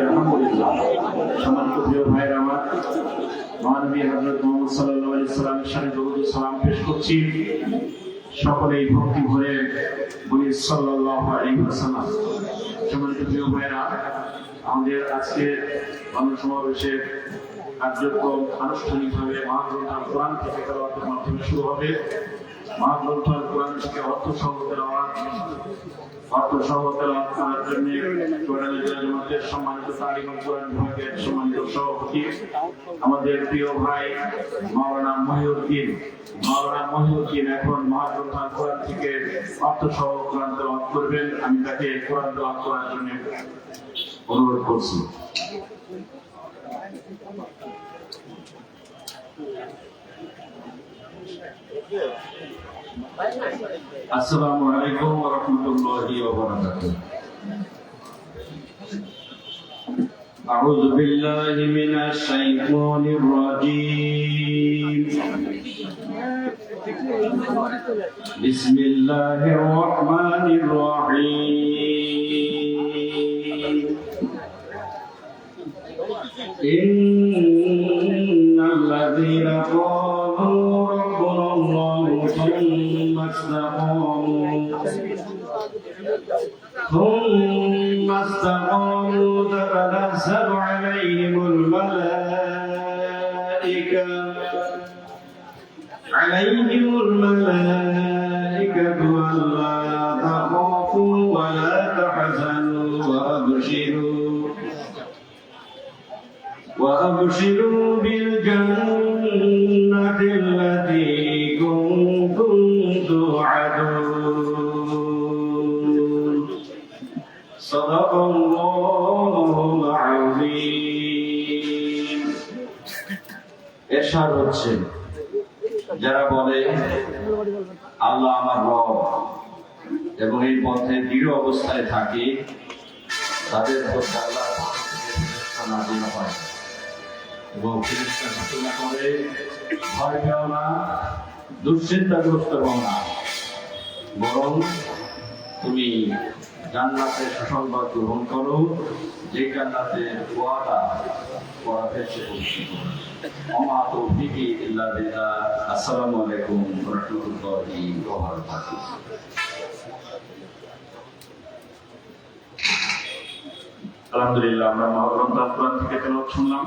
আলহামদুলিল্লাহ। সম্মানিত প্রিয় ভাইরা আমার, মহানবী হযরত মুহাম্মদ সাল্লাল্লাহু আলাইহি ওয়াসাল্লামের সাথে দরুদ ও সালাম পেশ করছি। সকলেই ভক্তি ভরে বলি সাল্লাল্লাহু আলাইহি ওয়াসাল্লাম। সম্মানিত প্রিয় ভাইরা, আমাদের আজকে গণসমাবেশের কার্যক্রম আনুষ্ঠানিকভাবে মহাগ্রন্থ আল কোরআন থেকে তেলাওয়াতের মাধ্যমে শুরু হবে। মহাগ্রন্থ আল কোরআন থেকে অর্থ সহ তেলাওয়াত করার জন্য চুয়াডাঙ্গা জেলা জামাতের সম্মানিত তালিম আল কোরআন বিভাগের সম্মানিত সভাপতি আমাদের প্রিয় ভাই মাওলানা মহিউদ্দিন এখন মহাগ্রন্থ আল কোরআন থেকে অর্থ সহ কোরআন তেলাওয়াত করবেন। আমি তাকে কোরআন তেলাওয়াত করার জন্য অনুরোধ করছি। আসসালামু আলাইকুম ওয়া রাহমাতুল্লাহি ওয়া বারাকাতুহু। আউযু বিল্লাহি মিনাশ শাইতানির রাজীম। বিসমিল্লাহির রাহমানির রাহিম। ইন্নাল্লাযীনা ক্বালু রাব্বুনাল্লাহু ثم استقاموا تتنزل عليهم الملائكة ألا تخافوا ولا تحزنوا وأبشروا بالجنة التي كنتم توعدون صدق الله العظيم। এরশাদ হচ্ছে, যারা বলে আল্লাহ আমার রব এবং এই পথে দৃঢ় অবস্থায় থাকে, তাদের প্রতি আল্লাহ নাযিল হয় এবং ফেরেশতা ঘোষণা করে, ভয় পেও না, দুশ্চিন্তাগ্রস্ত হও না, বরং তুমি জান্নাতের সুসংবাদ গ্রহণ করো, যে জান্নাতের ওয়াদা করা হয়েছে। ওমা তৌফিকি ইল্লা বিল্লাহ। আসসালামু আলাইকুম ওয়া রাহমাতুল্লাহি ওয়া বারাকাতুহু। আলহামদুলিল্লাহ, আমরা মহাগ্রন্থ আল কোরআন থেকে তেলাওয়াত শুনলাম।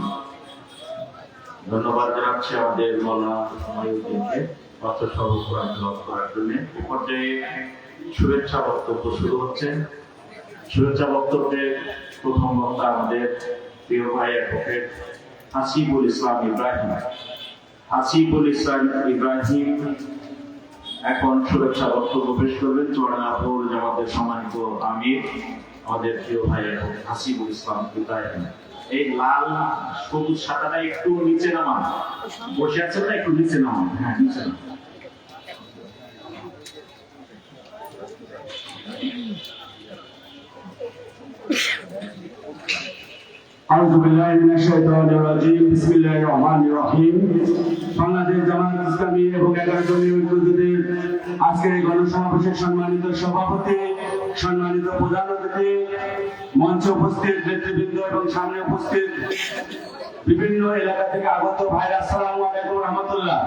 ধন্যবাদ জানাচ্ছি আমাদের মাওলানা মহিউদ্দিনকে অর্থ সহ কোরআন তেলাওয়াত করার জন্য। এই পর্যায়ে শুভেচ্ছা বক্তব্য শুরু হচ্ছে। শুভেচ্ছা বক্তব্যে প্রথম বক্তা আমাদের প্রিয় ভাই অ্যাডভোকেট হাসিবুল ইসলাম ইব্রাহিম এখন শুভেচ্ছা বক্তব্য পেশ করবেন। চুয়াডাঙ্গা পৌর জামাতের সম্মানিত আমির আমাদের প্রিয় ভাই হাসিবুল ইসলাম ইব্রাহিম। এই লাল সবুজ সাদাটা একটু নিচে নামান, বসে আছেন না, একটু নিচে নামান। হ্যাঁ, নিচে নামান। আউযু বিল্লাহি মিনাশ শাইতানির রাজীম। বিসমিল্লাহির রহমানির রহিম। বাংলাদেশ জামাত ইসলামী এবং 11 দলীয় ঐক্যজোটের আজকের এই গণসমাবেশের সম্মানিত সভাপতি, সম্মানিত প্রধান অতিথি, মঞ্চে উপস্থিত নেতৃবৃন্দ এবং সামনে উপস্থিত বিভিন্ন এলাকা থেকে আগত ভাইরা, আসসালামু আলাইকুম ওয়া রাহমাতুল্লাহ।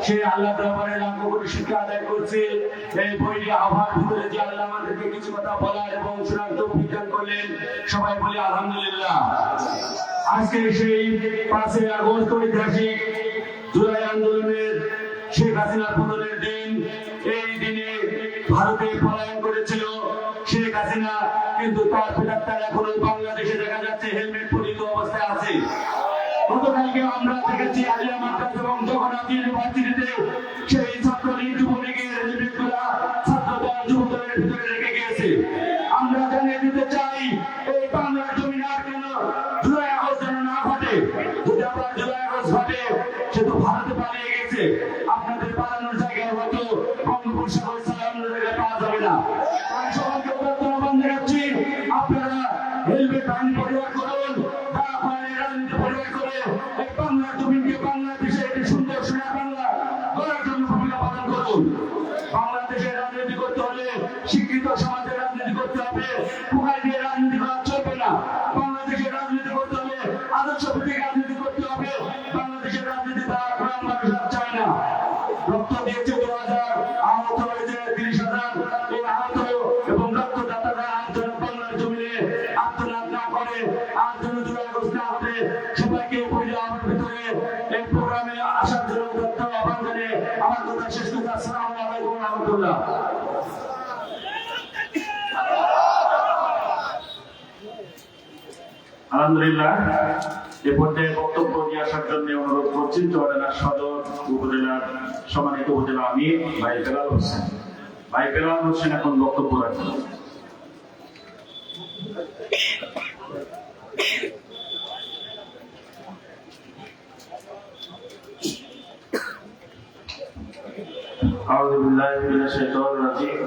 সেই আল্লাহ দরবারে লাখো কোটি শুকর আদায় করছি। এই বৈরী আবহাওয়ার ভিতরে যে আল্লাহ আমাদেরকে কিছু কথা বলার এবং শোনার তৌফিক দান করলেন, সবাই বলি আলহামদুলিল্লাহ। আজকে সেই 5 আগস্ট ঐতিহাসিক জুলাই আন্দোলনের শেখ হাসিনার পতনের দিন। এই দিনে ভারতে পলায়ন করেছিল শেখ হাসিনা, কিন্তু তার প্রেতাত্মা এখনো বাংলাদেশে দেখা যাচ্ছে হেলমেট পরিহিত অবস্থায় আছে। গতকালকে আমরা দেখেছি আলিয়া মাদ্রাস এবং জগন্নাথ ইউনিভার্সিটিতে সেই ছাত্রলীগ যুবলীগের হেলমেটগুলা ছাত্রদল যুবদলের ভিতরে রেখে গিয়েছে। আমরা জানিয়ে দিতে চাই, এই বাংলার জমিন আর কেন জুলাই আগস্ট যেন না ঘটে। যদি আপনার জুলাই আগস্ট ঘটে, সে তো ভারতে পালিয়ে গেছে। আপনাদের পালানোর জায়গায় হয়তো বঙ্গোপসাগর সালামের জায়গায় পাওয়া যাবে না। তাই সবাইকে আহ্বান জানাচ্ছি, আপনারা হেলমেট আইন পরিহার করুন, রাজনীতি পরিহার করে এই বাংলার জমিনকে বাংলাদেশে একটি সুন্দর সোনার বাংলা গড়ার জন্য ভূমিকা পালন করুন। বাংলাদেশের রাজনীতি করতে হলে শিক্ষিত সমাজের রাজনীতি করতে হবে, পুকাই দিয়ে রাজনীতি করা চলবে না। বাংলাদেশের না করে আর জন্য জুলাই আগস্ট না হবে সবাইকে পয়লা আমার ভিতরে এই প্রোগ্রামে আসার জন্য আহ্বান জানিয়ে আমার কথা শেষ করছি। আসসালামু আলাইকুম ওয়া রাহমাতুল্লাহ। আলহামদুলিল্লাহ, এ পর্যায়ে বক্তব্য নিয়ে আসার জন্য অনুরোধ করছি চুয়াডাঙ্গা সদর উপজেলার সম্মানিত উপজেলা আমির ভাই বেলাল হোসেন। ভাই বেলাল হোসেন এখন বক্তব্য রাখবেন। أعوذ بالله من الشيطان الرجيم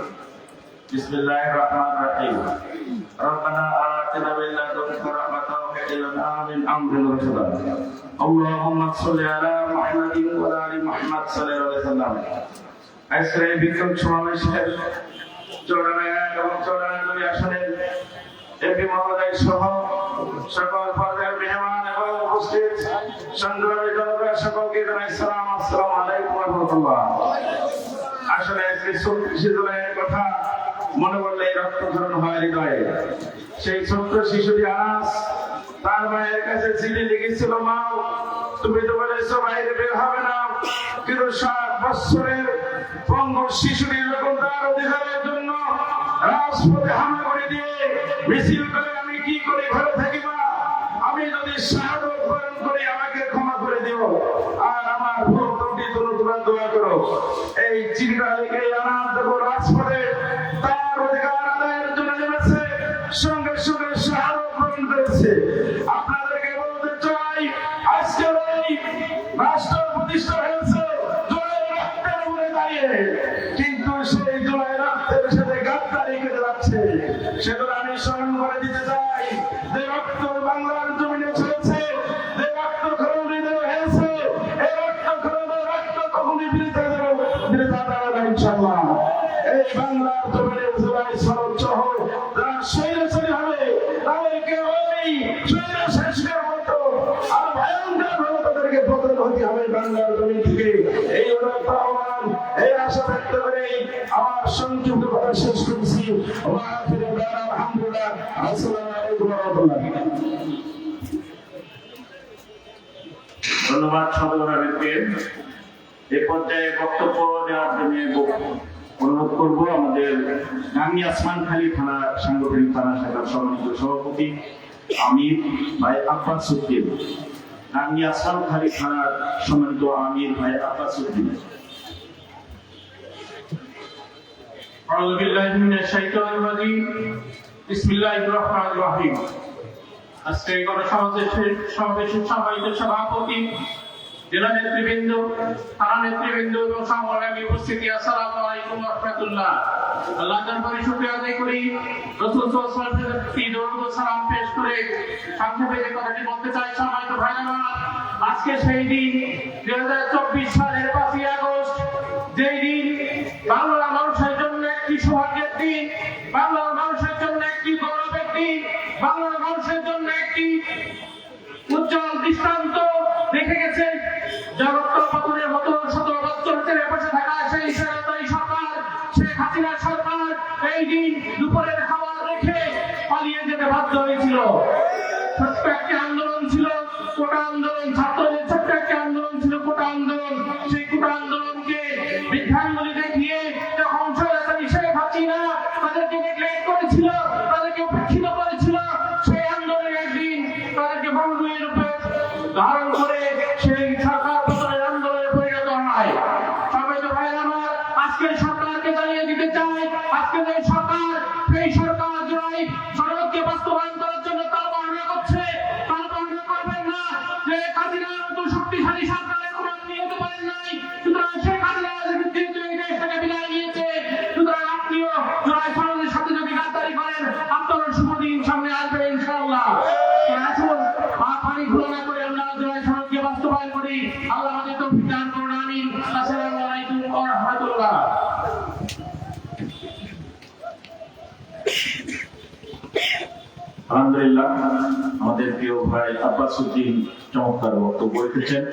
بسم الله الرحمن الرحيم ربنا آتنا من لدنك رحمة وهب لنا من أمرنا رشدا اللهم صل على محمد وعلى آل محمد صلى الله عليه وسلم আজকের এই বিক্ষোভ সমাবেশের চূড়ান্ত এবং চূড়ান্ত আসনের এমপি মহোদয় সহ সকল পর্যায়ের মেহমান এবং উপস্থিত সংগ্রামী জনতা সকলকে জানাই সালাম। আসসালামু আলাইকুম ওয়া রাহমাতুল্লাহ। আসলে আজকে 36 জুলাইয়ের কথা মনে করলে রক্ত ঝরণ হয় হৃদয়ে। সেই ছোট্ট শিশুটি আনাস তার মায়ের কাছে চিঠি লিখেছিল, মা তুমি তো বলেছো বাইরে বের হবে না, কিন্তু 7 বছরের পঙ্গু শিশুটি যখন তার অধিকারের জন্য রাজপথে হামলা করে দিয়ে মিছিল করে আমি কি করে ঘরে থাকি, মা আমি যদি শাহাদত বরণ করি আমাকে ক্ষমা করে দিও আর আমার ভুল ত্রুটি তোমরা দোয়া করো। এই চিঠিটা লিখে আনাস যখন রাজপথে তার অধিকার আদায়ের জন্য নেমেছে, সঙ্গে সঙ্গে শাহাদত বরণ করেছে। আপনাদেরকে বলতে চাই আজকের এই রাষ্ট্র প্রতিষ্ঠা হয়েছে জুলাই রক্তের উপরে দাঁড়িয়ে, কিন্তু সেই জুলাই রক্তের সাথে গাদ্দারি করে যাচ্ছে। সেগুলো আমি স্মরণ করে দিতে চাই, যে রক্ত বাংলার জমিনে ছেড়েছে, যে রক্ত খরণিত হয়েছে, এই রক্ত খরণের রক্ত কখনই বিরুদ্ধে দাঁড়াবে না ইনশাআল্লাহ। এই বাংলার জমিনে জুলাই শরৎ সহ যারা স্বৈরাচারী হবে তাদেরকে ওই স্বৈরাচারীর মতো আর ভয়ঙ্কর ভাবে তাদেরকে পতন হতে হবে বাংলার জমি থেকে। এই আহ্বান, এই আশা ব্যক্ত করে আমার সংক্ষিপ্ত কথা শেষ করছি। আলহামদুলিল্লাহ, আসসালামু আলাইকুম ওয়া রাহমাতুল্লাহ। ধন্যবাদ সদর আমিরকে। এ পর্যায়ে বক্তব্য দেওয়ার জন্য অনুরোধ করব আমাদের গাঙ্গী আসমানখালী থানা সাংগঠনিক থানা শাখার সম্মানিত সভাপতি আমির ভাই আব্বাস উদ্দিন। গাঙ্গী আসমানখালী থানার সম্মানিত আমির ভাই আব্বাস উদ্দিন। আউযু বিল্লাহি মিনাশ শাইতানির রাজীম বিসমিল্লাহির রহমানির রহিম। আজকে গণসমাবেশের সম্মানিত সভাপতি, জেলা নেতৃবৃন্দ, থানা নেতৃবৃন্দ এবং সংগ্রামী উপস্থিতি, আসসালামু আলাইকুম ওয়া রাহমাতুল্লাহ। আল্লাহর দরবারে শুকরিয়া আদায় করি, রাসূল সাল্লাল্লাহু আলাইহি ওয়াসাল্লামের দরুদ ও সালাম পেশ করে সংক্ষেপে যে কথাটি বলতে চাই, সম্মানিত ভাইরা, আজকে সেই দিন 2024 সালের 5ই আগস্ট, যেই দিন বাংলার মানুষের জন্য একটি সৌভাগ্যের দিন, বাংলার মানুষের জন্য একটি গৌরবের দিন, বাংলার মানুষের জন্য একটি উজ্জ্বল দৃষ্টান্ত রেখে গেছে। জগত্তর পতনের মতো 17 বছর ধরে বসে থাকা সেই স্বৈরাচারী সরকার, শেখ হাসিনা সরকার এই দিন দুপুরের খাবার রেখে পালিয়ে যেতে বাধ্য হয়েছিল। ছোট্ট একটি আন্দোলন ছিল কোটা আন্দোলন, ছাত্রদের ছোট্ট একটি আন্দোলন ছিল কোটা আন্দোলন। সেই কোটা আন্দোলনকে বৃদ্ধাঙ্গুলি দেখিয়ে যখন স্বৈরাচারী শেখ হাসিনা তাদেরকে নেগলেক্ট করেছিল, তাদেরকে উপেক্ষিত করেছিল, সেই আন্দোলনে একদিন তাদেরকে বঙ্গবন্ধু রূপে ধারণ করে সেই সরকার পতনের আন্দোলনে পরিণত হয়। সম্মানিত ভাইরা আমার, আজকের সরকারকে জানিয়ে দিতে চাই, আজকের এই সরকার, সেই সরকার জুলাই সনদকে বাস্তবায়ন করার জন্য তারা বাহানা করছে। তারা বাহানা করবেন না যে হাসিনার মতো শক্তিশালী সরকারের কোনো নিহত পারেন নাই, সুতরাং শেখ হাসিনা যেহেতু এই দেশ থেকে বিদায় নিয়েছে, সুতরাং আপনিও জুলাই সনদের সাথে যদি গাদ্দারি করেন আপনার শুভ দিন সামনে আসবে ইনশাআল্লাহ। আসুন পানি ঘুরে না করে আমরা জুলাই সনদকে বাস্তবায়ন করি। আল্লাহ আমাদের তৌফিক দান করুন, আমিন। আসসালামু আলাইকুম ওয়া রাহমাতুল্লাহ। আলহামদুলিল্লাহ, আমাদের প্রিয় ভাই আব্বাস উদ্দিন চমৎকার বক্তব্য রেখেছেন।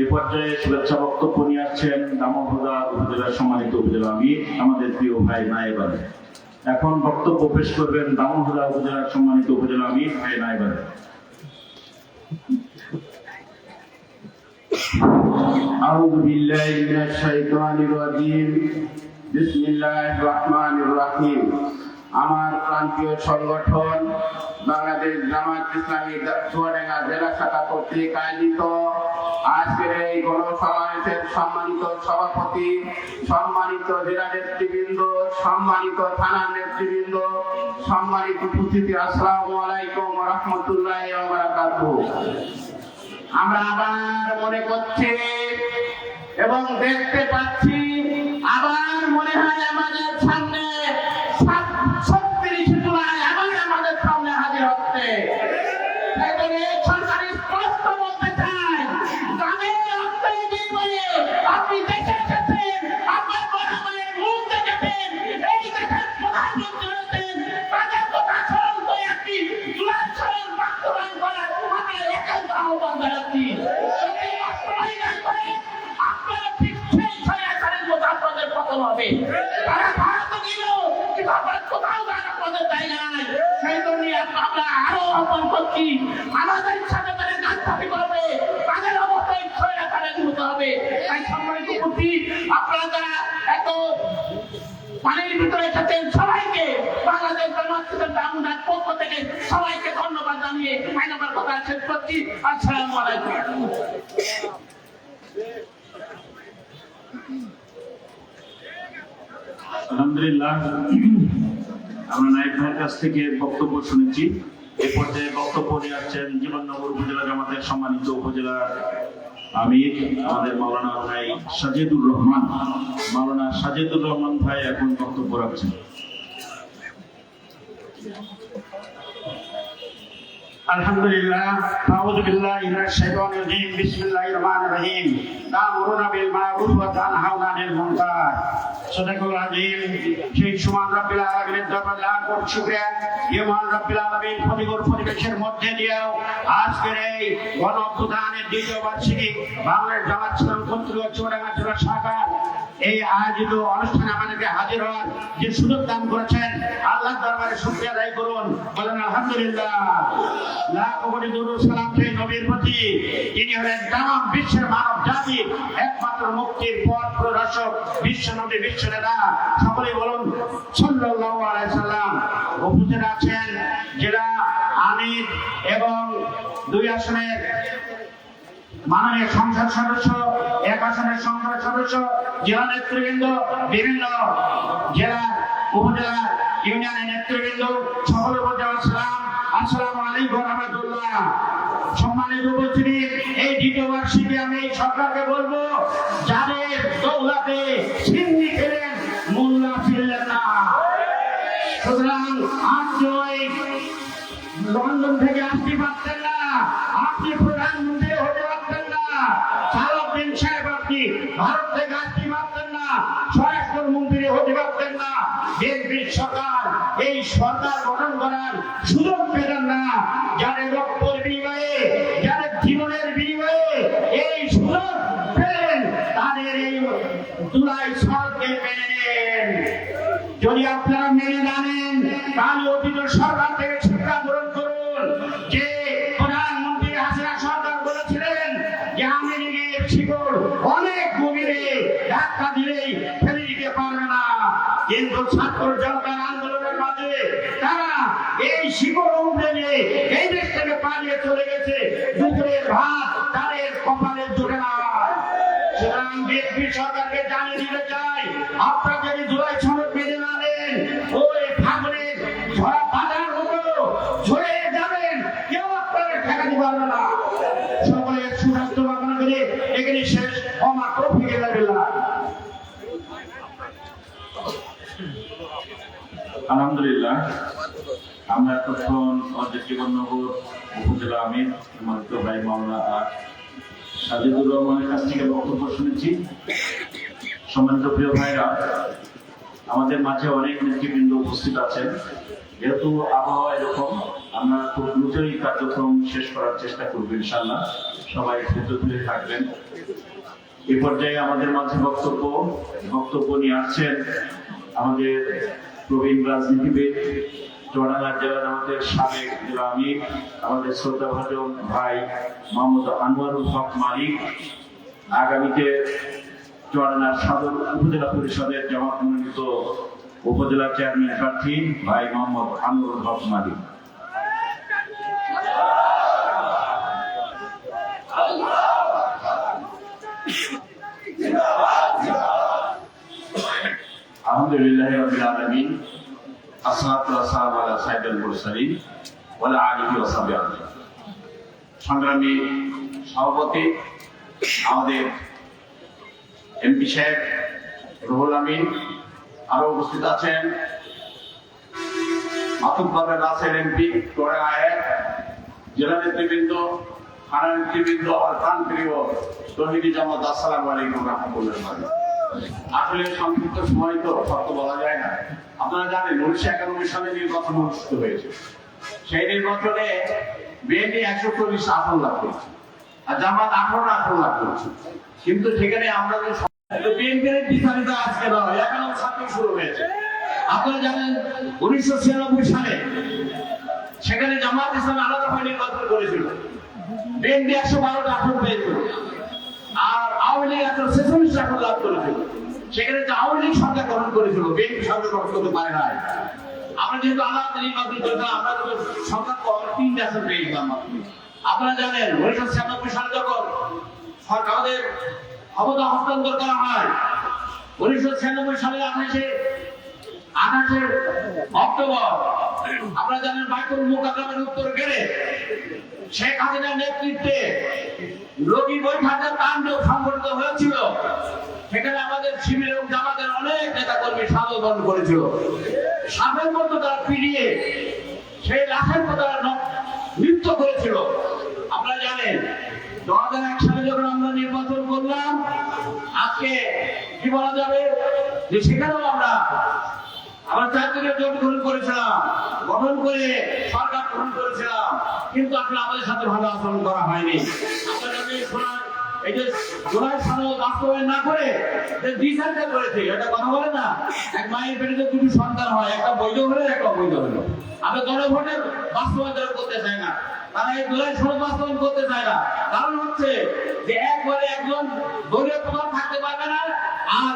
এ পর্যায়ে শুভেচ্ছা বক্তব্য নিয়ে আসছেন দামোহদা উপজেলার সম্মানিত উপজেলা আমির আমাদের প্রিয় ভাই নায়েব আলী। এখন বক্তব্য পেশ করবেন দামোহদা উপজেলার সম্মানিত উপজেলা আমির ভাই নাইবার। আউযু বিল্লাহি মিনাশ শাইতানির রাজীম। বিসমিল্লাহির রহমানির রহিম। আমার প্রান্তীয় সংগঠন বাংলাদেশ জামাত ইসলামী চুয়াডাঙ্গা জেলা শাখা কর্তৃক আয়োজিত আজকের এই গণসমাবেশের সম্মানিত সভাপতি, সম্মানিত জেলা নেতৃবৃন্দ, সম্মানিত থানার নেতৃবৃন্দ, সম্মানিত উপস্থিতি, আসসালামু আলাইকুম ওয়া রাহমাতুল্লাহি ওয়া বারাকাতুহু। আমরা আবার মনে করছি এবং দেখতে পাচ্ছি, আবার মনে হয় আমাদের সামনে আমাদের সামনে হাজির হচ্ছে। সরকারি স্পষ্ট বলতে চাই, আপনি দেখে এসেছেন, আপনার বড় ভাইয়ের মুখ দেখেছেন, এই দেশের প্রধানমন্ত্রী হয়েছেন, তাদের কথা স্মরণ করে একটি জুলাই সনদ বাস্তবায়ন করার আমরা একান্ত আহ্বান জানাচ্ছি। যদি বাস্তবায়ন করে আপনারা ঠিক সেই সরকারের মতো আপনাদের পতন হবে। তারা ভারত গেল, কিন্তু আপনার কোথাও আপনাদের জায়গা নাই। সেই জন্য আমরা আরো আহ্বান করছি, আমাদের সাথে তারা গাছপাতি করবে, তাদের অবস্থায় সরকারের মতো হবে। তাই সম্মানিত উপস্থিত, আপনারা যারা এত পানির ভিতরে এসেছেন, সবাইকে বাংলাদেশ জামাত ইসলামী দামোহদার পক্ষ থেকে সবাইকে ধন্যবাদ জানিয়ে আমি আমার কথা শেষ করছি। আসসালামু আলাইকুম। আলহামদুলিল্লাহ, আমরা নায়েব ভাইয়ের কাছ থেকে বক্তব্য শুনেছি। এ পর্যায়ে বক্তব্য নিয়ে আসছেন জীবননগর উপজেলা জামাতের সম্মানিত উপজেলা আমির আমাদের মাওলানা ভাই সাজেদুর রহমান। মাওলানা সাজেদুর রহমান ভাই এখন বক্তব্য রাখছেন। আলহামদুলিল্লাহ, আউযু বিল্লাহি মিনাশ শাইতানির রাজীম। বিসমিল্লাহির রহমানির রহিম। তা'মুরুনা বিল মা'রুফ ওয়া তানহাউনা আনিল মুনকার। সাদাকাল্লাহুল আযীম। সেই সুবহান রাব্বিল আলামিনের দরবারে লাখ কোটি শুকরিয়া। যে মহান রাব্বিল আলামিন প্রতিকূল পরিবেশের মধ্যে দিয়েও আজকের এই গণ অভ্যুত্থানের দ্বিতীয় বার্ষিকী বাংলাদেশ জামাত ইসলামী কর্তৃক চুয়াডাঙ্গা জেলা শাখা এই আয়োজিত অনুষ্ঠানে আমাদেরকে হাজির হওয়ার যে সুযোগ দান করেছেন, আল্লাহর দরবারে শুকরিয়া আদায় করুন, বলেন আলহামদুলিল্লাহ। লাখ কোটি দরুদ সালাম সেই নবীর প্রতি, যিনি হলেন তামাম বিশ্বের মানব জাতির একমাত্র মুক্তির পথ প্রদর্শক, বিশ্ব নবী, বিশ্ব নেতা। সকলেই বলুন সাল্লাল্লাহু আলাইহি সাল্লাম। উপস্থিত আছেন জেলা আমির এবং 2 আসনের মাননীয় সংসদ সদস্য, 1 আসনের সংসদ সদস্য, জেলা নেতৃবৃন্দ, বিভিন্ন জেলা উপজেলা ইউনিয়নের নেতৃবৃন্দ, সকলের প্রতি আসসালামু আলাইকুম ওয়া রাহমাতুল্লাহ। সম্মানিত উপস্থিতি, এই দ্বিতীয় বার্ষিকী আমি এই সরকারকে বলবো, যাদের দৌলতে সিন্নি খেলেন, মোল্লা ফিরলেন না। সুতরাং আপনি ওই লন্ডন থেকে আসতে পারতেন না, আপনি প্রধানমন্ত্রী হতে পারতেন না, সালাউদ্দিন সাহেব আপনি ভারত থেকে আসতে পারতেন না, স্বরাষ্ট্রমন্ত্রী হতে পারতেন না। বিএনপির সরকার এই সরকার গঠন করার সুযোগ পেলেন না। যাদের রক্তের বিনিময়ে, যাদের জীবনের বিনিময়ে এই সুযোগ পেলেন, তাদের এই জুলাই সনদকে মেনে নেন। যদি আপনারা মেনে জানেন, তাহলে অতীত সরকার থেকে শিক্ষা গ্রহণ করুন। যে প্রধানমন্ত্রী হাসিনা সরকার বলেছিলেন যে আওয়ামী লীগের শিকড় অনেক গভীরে, ধাক্কা দিলেই ফেলে দিতে পারবে না। কিন্তু ছাত্র জনতার আন্দোলনের মাঝে তারা এই শিকড় উঠে নিয়ে এই দেশ থেকে পালিয়ে চলে গেছে। দুপুরের ভাত তাদের কপালে জুটে না। সুতরাং বিএনপি সরকারকে জানিয়ে দিতে চাই, আপনারা যদি জুলাই সনদ মেনে না নেন, ওই ফাগুনের ঝড়া বাজার মতো ঝরে যাবেন, কেউ আপনারা ঠেকাতে পারবে না। সকলের সুস্বাস্থ্য কামনা করে এখানে শেষ। ওমা তৌফিক ইল্লা বিল্লাহ। আলহামদুলিল্লাহ, আমরা এতক্ষণ আমাদের জীবননগর উপজেলা আমির সম্মানিত ভাই মাওলানা সাজেদুর রহমানের কাছ থেকে বক্তব্য শুনেছি। সম্মানিত প্রিয় ভাইরা, আমাদের মাঝে অনেক নেতৃবৃন্দ উপস্থিত আছেন। যেহেতু আবহাওয়া এরকম, আমরা খুব দ্রুতই কার্যক্রম শেষ করার চেষ্টা করব ইনশাআল্লাহ। সবাই ধৈর্য থাকবেন। এ পর্যায়ে আমাদের মাঝে বক্তব্য নিয়ে আসছেন আমাদের প্রবীণ রাজনীতিবিদ, চুয়াডাঙ্গা জেলা জামাতের সাবেক জেলা আমির, আমাদের শ্রদ্ধাভাজন ভাই মোহাম্মদ আনোয়ারুল হক মালিক, আগামীতে চুয়াডাঙ্গা সদর উপজেলা পরিষদের জামাত মনোনীত উপজেলা চেয়ারম্যান প্রার্থী ভাই মোহাম্মদ আনোয়ারুল হক মালিক। আলহামদুলিল্লাহ রাব্বিল আলামিন, আসসালাতু ওয়াসসালামু আলা সাইয়্যিদিল মুরসালিন ওয়া আলা আলিহি ওয়া সাহবিহি আজমাইন। সংগ্রামী সভাপতি আমাদের এমপি সাহেব রুহুল আমিন, আরো উপস্থিত আছেন মাতুব্বরের রাসেল এমপি, চুয়াডাঙ্গা এক জেলা নেতৃবৃন্দ, থানা নেতৃবৃন্দ, আর প্রাণপ্রিয় তৌহিদি জামাত, আসসালামু আলাইকুম রাহমাতুল্লাহ। আসলে সংক্ষিপ্ত সময় তো সত্য বলা যায় না। আপনারা জানেন 1991 সালে নির্বাচন অনুষ্ঠিত হয়েছে। সেই নির্বাচনে বিএনপি 140 আসন লাভ করেছে আর জামাত 18 আসন লাভ করেছে। কিন্তু সেখানে আমরা যে বিএনপির বিস্তারিত আজকে নয়, এখন ছাত্র শুরু হয়েছে। আপনারা জানেন 1996 সালে সেখানে জামাত ইসলাম আলাদাভাবে নির্বাচন করেছিল, বিএনপি 112টা আসন পেয়েছিল আর আওয়ামী লীগ 146 আসন লাভ করেছিল। সেখানে যে আওয়ামী লীগ সরকার গঠন করেছিল, বিএনপি সরকার গঠন করতে পারে নাই। আমরা যেহেতু আলাদা নির্বাচন করেছিলাম, আমরা তো সরকার 3টা আসন পেয়েছিলাম। আপনারা জানেন 1996 সালে যখন সরকার আমাদের ক্ষমতা হস্তান্তর করা হয়, 1996 সালের 28 অক্টোবর, আপনারা জানেন বাইতুল মুকাররমের উত্তর গেটে শেখ হাসিনার নেতৃত্বে রবি বৈঠাতের তাণ্ডব সংঘটিত হয়েছিল। সেখানে আমাদের শিবির এবং জামাতের অনেক নেতা কর্মী সাদর বরণ করেছিল। সাপের মতো তারা পিটিয়ে সেই লাশের মতো নৃত্য করেছিল। আপনারা জানেন 2001 সালে যখন আমরা নির্বাচন করলাম, আজকে কি বলা যাবে যে সেখানেও আমরা 4 দিনের জোট গঠন করেছিলাম, গঠন করে সরকার গঠন করেছিলাম, কিন্তু আসলে আমাদের সাথে ভালো আচরণ করা হয়নি। আপনারা এই যে জুলাই সনদ বাস্তবায়ন না করে ডিসেন্টার করেছে, এটা কথা বলে না, এক মায়ের পেটে যে 2টি সন্তান হয়, একটা বৈধ হলে একটা অবৈধ হলো। আমরা গণভোটের বাস্তবায়ন করতে চাই না, তারা এই জুলাই সনদ বাস্তবায়ন করতে চায় না। কারণ হচ্ছে যে একবারে একজন দলীয় প্রধান থাকতে পারবে না, আর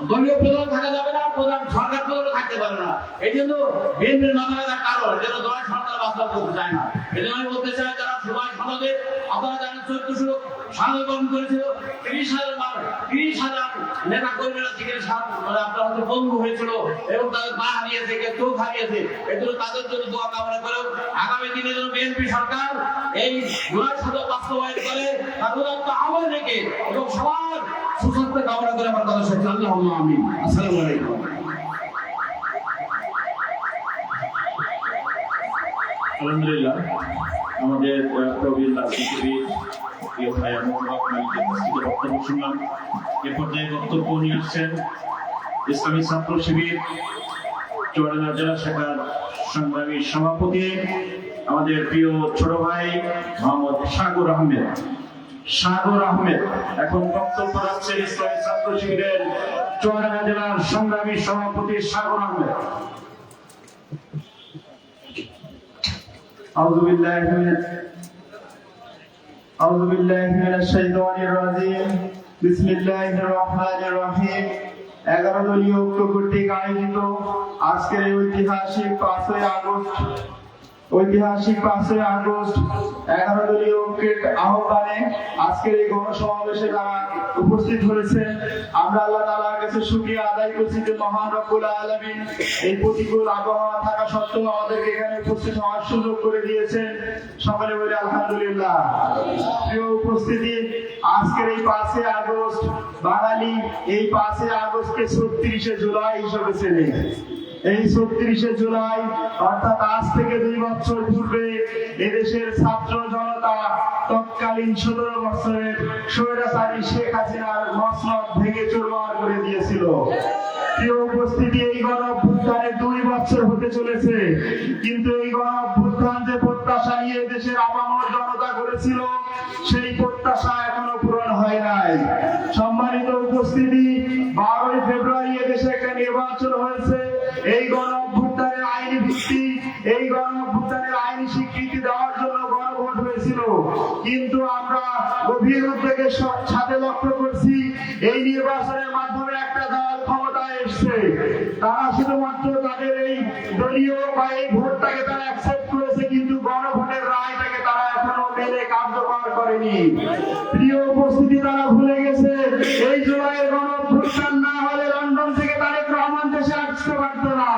দলীয় প্রধান থাকা যাবে না, প্রধান সরকার প্রধান থাকতে পারবে না। এই জন্য বিএনপির মাথায় কারণ যেন জুলাই সরকার বাস্তবায়ন করতে চায় না। এই জন্য আমি বলতে চাই, যারা জুলাই সনদে আপনারা জানেন 1400 লোক স্বাগত গ্রহণ করেছিল, 30,000 নেতা কর্মীরা সেখানে আপনার হয়তো বন্ধু হয়েছিল এবং তাদের পা হারিয়েছে, কেউ চোখ হারিয়েছে। এই জন্য তাদের জন্য দোয়া কামনা করেও আগামী দিনে যেন বিএনপি সরকার এই জুলাই সনদ বাস্তবায়ন করে, তার উদাত্ত আমল রেখে এবং সবার সুস্বাস্থ্য কামনা করে আমার কথা শেষ। আল্লাহুম্মা আমিন। আসসালামু আলাইকুম। আলহামদুলিল্লাহ, আমাদের প্রবীণ রাজনীতিবিদ প্রিয় ভাই আনোয়ারুল হক মালিকের কাছ থেকে বক্তব্য শুনলাম। এ পর্যায়ে বক্তব্য নিয়ে আসছেন ইসলামী ছাত্র শিবির চুয়াডাঙ্গা জেলা শাখার সংগ্রামী সভাপতি আমাদের প্রিয় ছোট ভাই মোহাম্মদ সাগর আহমেদ। এখন বক্তব্য রাখছেন ইসলামী ছাত্র শিবিরের চুয়াডাঙ্গা জেলার সংগ্রামী সভাপতি সাগর আহমেদ। أعوذ بالله من الشيطان الرجيم بسم الله الرحمن الرحيم 11 দলীয় ঐক্য কর্তৃক আয়োজিত আজকের এই ঐতিহাসিক 5ই আগস্ট 11 দলীয় ঐক্যের আহ্বানে আজকের এই গণসমাবেশে যারা উপস্থিত হয়েছে, আমরা আল্লাহ তাআলার কাছে শুকরিয়া আদায় করছি যে মহান রব্বুল আলামিন এই প্রতিকূল আবহাওয়া থাকা সত্ত্বেও আমাদেরকে এখানে উপস্থিত হওয়ার সুযোগ করে দিয়েছেন। সকলে বলি আলহামদুলিল্লাহ। প্রিয় উপস্থিতি, আজকের এই 5ই আগস্ট বাঙালি এই 5ই আগস্টকে 36শে জুলাই হিসেবে চেনে। এই 36শে জুলাই অর্থাৎ আজ থেকে 2 বছর পূর্বে এদেশের ছাত্র জনতা তৎকালীন 17 বছরের স্বৈরাচারী শেখ হাসিনার মসনদ ভেঙে চুরমার করে দিয়েছিল। প্রিয় উপস্থিতি, এই গণঅভ্যুত্থানে 2 বছর হতে চলেছে, কিন্তু এই গণঅভ্যুত্থান যে প্রত্যাশা নিয়ে দেশের আপামর জনতা করেছিল, সেই প্রত্যাশা এখনো পূরণ হয় নাই। সম্মানিত উপস্থিতি, 12ই ফেব্রুয়ারি এদেশে একটা নির্বাচন হয়েছে। এই গণ অভ্যুত্থানের আইনি ভিত্তি, এই গণ অভ্যুত্থানের আইনি স্বীকৃতি দেওয়ার জন্য গণভোট হয়েছিল। কিন্তু আমরা গভীর উদ্বেগের সাথে লক্ষ্য করছি এই নির্বাচনের মাধ্যমে একটা দল ক্ষমতায় এসছে, তারা শুধুমাত্র তাদের এই দলীয় বা এই ভোটটাকে তারা অ্যাকসেপ্ট করেছে, কিন্তু গণভোটের রায়টাকে তারা এখনো মেনে কার্যকর করেনি। প্রিয় উপস্থিতি, তারা ভুলে গেছে এই জুলাইয়ের গণ অভ্যুত্থান না হলে লন্ডন থেকে তারেক রহমান দেশে আসতে পারত না।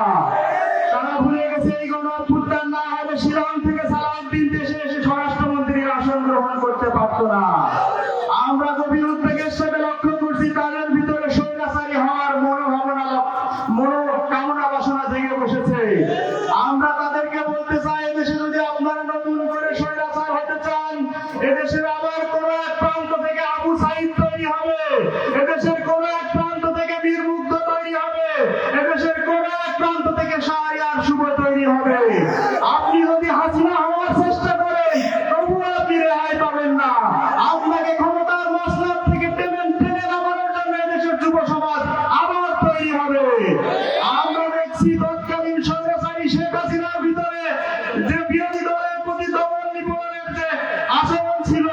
তারা ভুলে গেছে এই গণ অভ্যুত্থান না হলে শিলং থেকে সালাউদ্দিন দেশে এসে স্বরাষ্ট্রমন্ত্রীর আসন গ্রহণ করতে পারত না। আমরা গভীর উদ্বেগের সাথে লক্ষ্য করছি তাদের ভিতরে স্বৈরাচারী হওয়ার মনোকামনা বাসনা জেগে বসেছে। আমরা তাদেরকে বলতে চাই, এদেশে যদি আপনারা নতুন করে স্বৈরাচার হতে চান, এদেশের আবার কোন এক প্রান্ত থেকে আবু সাইদ তৈরি হবে, এদেশের কোন এক প্রান্ত থেকে বীর মুগ্ধ তৈরি হবে, এদেশের কোন এক প্রান্ত থেকে শাহরিয়ার শুভ তৈরি হবে। আপনি যদি হাসিনা হওয়ার চেষ্টা করেন তবুও আপনি রেহাই পাবেন না। আপনাকে ক্ষমতার মসনদ থেকে টেনে নামানোর জন্য এদেশের যুব সমাজ আবার তৈরি হবে। আমরা দেখছি তৎকালীন স্বৈরাচারী শেখ হাসিনার ভিতরে যে বিরোধী দলের প্রতি দমন নিপীড়নের যে আচরণ ছিল,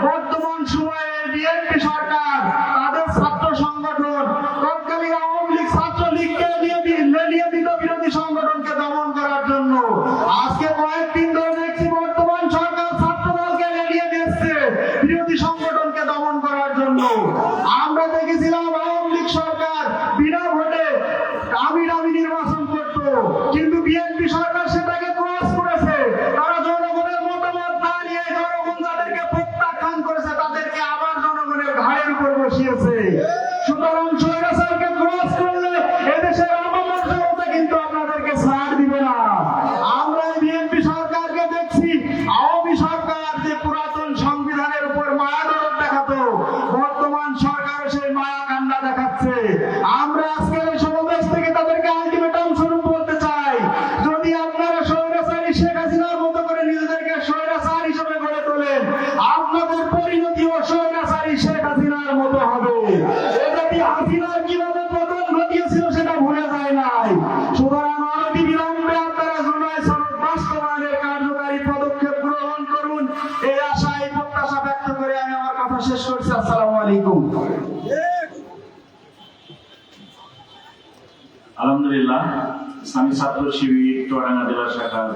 বর্তমান সময়ে বিএনপি সরকার তাদের ছাত্র সংগঠন তৎকালীন আওয়ামী লীগ ছাত্রলীগকে নিয়মিত বিরোধী সংগঠনকে দমন করার জন্য আজকে কয়েকদিন ধরে দেখছি বর্তমান সরকার ছাত্র দলকে এড়িয়ে দিচ্ছে বিরোধী সংগঠনকে দমন করার জন্য। আমরা দেখেছিলাম আওয়ামী লীগ সরকার বিনা ভোটে দামি নির্বাচন করত, কিন্তু বিএনপি সরকার সেটাকে ক্রস করেছে। তারা জনগণের মতামত না নিয়ে জনগণ যাদেরকে প্রত্যাখ্যান করেছে তাদেরকে আবার জনগণের ঘাড়ের উপর বসিয়েছে। সুতরাং স্বৈরাচারকে ক্রস করলে এদেশের আপামর জনতা কিন্তু আপনাদেরকে ছাড় দিবে না। আমরা বিএনপি সরকারকে দেখছি আওয়ামী সরকার যে পুরাতন সংবিধানের উপর মায়া দরদ দেখাতো, বর্তমান সরকার সেই মায়া কান্না দেখাচ্ছে। আমরা আজকের এই সমাবেশ থেকে তাদেরকে আলটিমেটাম স্বরূপ বলতে চাই, যদি আপনারা স্বৈরাচারী শেখ হাসিনার মতো করে নিজেদেরকে স্বৈরাচার হিসেবে গড়ে তোলেন, আপনাদের পরিণতিও স্বৈরাচারী শেখ হাসিনার মতো হবে। হাসিনার কিভাবে পতন ঘটিয়েছিল সেটা ভুলে যায় নাই। সুতরাং অনতি বিলম্বে আপনারা জুলাই সনদ বাস্তবায়নের কার্যকারী পদক্ষেপ গ্রহণ করুন, এই আশা এই প্রত্যাশা ব্যক্ত করে আমি আমার কথা শেষ করছি। আসসালামু আলাইকুম। আলহামদুলিল্লাহ, ইসলামী ছাত্র শিবির চুয়াডাঙ্গা জেলা শাখার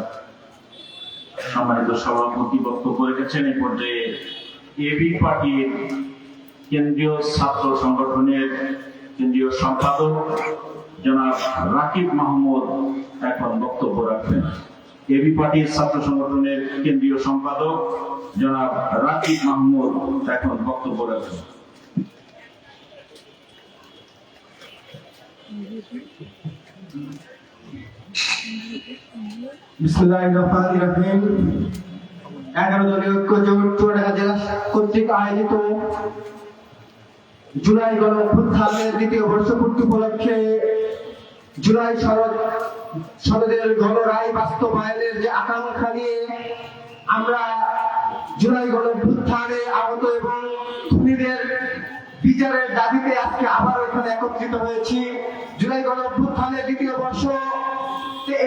সম্মানিত সভাপতি বক্তব্য রেখেছেন। এই পর্যায়ে এবি পার্টির কেন্দ্রীয় ছাত্র সংগঠনের কেন্দ্রীয় সম্পাদক জনাব রাকিব মাহমুদ এখন বক্তব্য রাখবেন। এবি পার্টির ছাত্র সংগঠনের কেন্দ্রীয় সম্পাদক জনাব রাকিব মাহমুদ এখন বক্তব্য রাখবেন। বিসমিল্লাহির রহমানির রহিম। 11 দলীয় ঐক্য জোট চুয়াডাঙ্গা জেলা কর্তৃক আয়োজিত জুলাই গণ অভ্যুত্থানের দ্বিতীয় বর্ষপূর্তি উপলক্ষে জুলাই সনদের গণ রায় বাস্তবায়নের যে আকাঙ্ক্ষা নিয়ে আমরা জুলাই গণ অভ্যুত্থানে আহত এবং খুনিদের বিচারের দাবিতে আজকে আবার এখানে একত্রিত হয়েছি। জুলাই গণ অভ্যুত্থানের দ্বিতীয় বর্ষ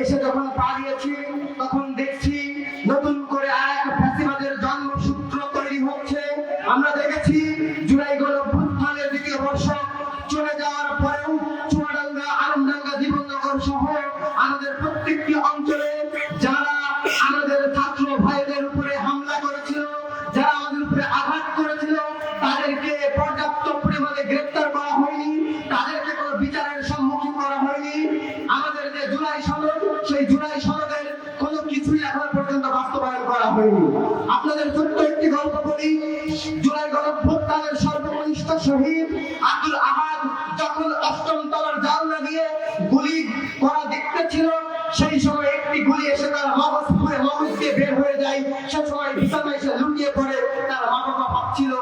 এসে যখন পা দিয়েছি তখন দেখছি নতুন করে আর এক ফ্যাসিবাদের জন্মসূত্র তৈরি হচ্ছে। আমরা দেখেছি জুলাই গণ অভ্যুত্থানের দ্বিতীয় বর্ষ চলে যাওয়ার পরেও চুয়াডাঙ্গা, আলমডাঙ্গা, জীবননগর সহ আমাদের প্রত্যেকটি অঞ্চলে যারা আমাদের ছাত্র ভাইদের উপরে হামলা করেছিল, যারা আমাদের উপরে আঘাত করেছিল, তাদেরকে পর্যাপ্ত পরিমাণে গ্রেফতার করা হয়নি, তাদেরকে কোনো বিচারের সম্মুখীন করা হয়নি। আমাদের যে জুলাই সনদ, সেই জুলাই সনদের কোনো কিছুই এখন পর্যন্ত বাস্তবায়ন করা হয়নি। আপনাদের ছোট্ট একটি গল্প বলি। জুলাই গণ অভ্যুত্থানের সর্বকনিষ্ঠ শহীদ আব্দুল আহাদ যখন 8ম তলার জানলা দিয়ে গুলি করা দেখতে ছিল, সেই সময় একটি গুলি এসে তার মগজ দিয়ে বের হয়ে যায়। সে সময় বিছানায় এসে লুটিয়ে পড়ে। তার মা বাবা ভাবছিল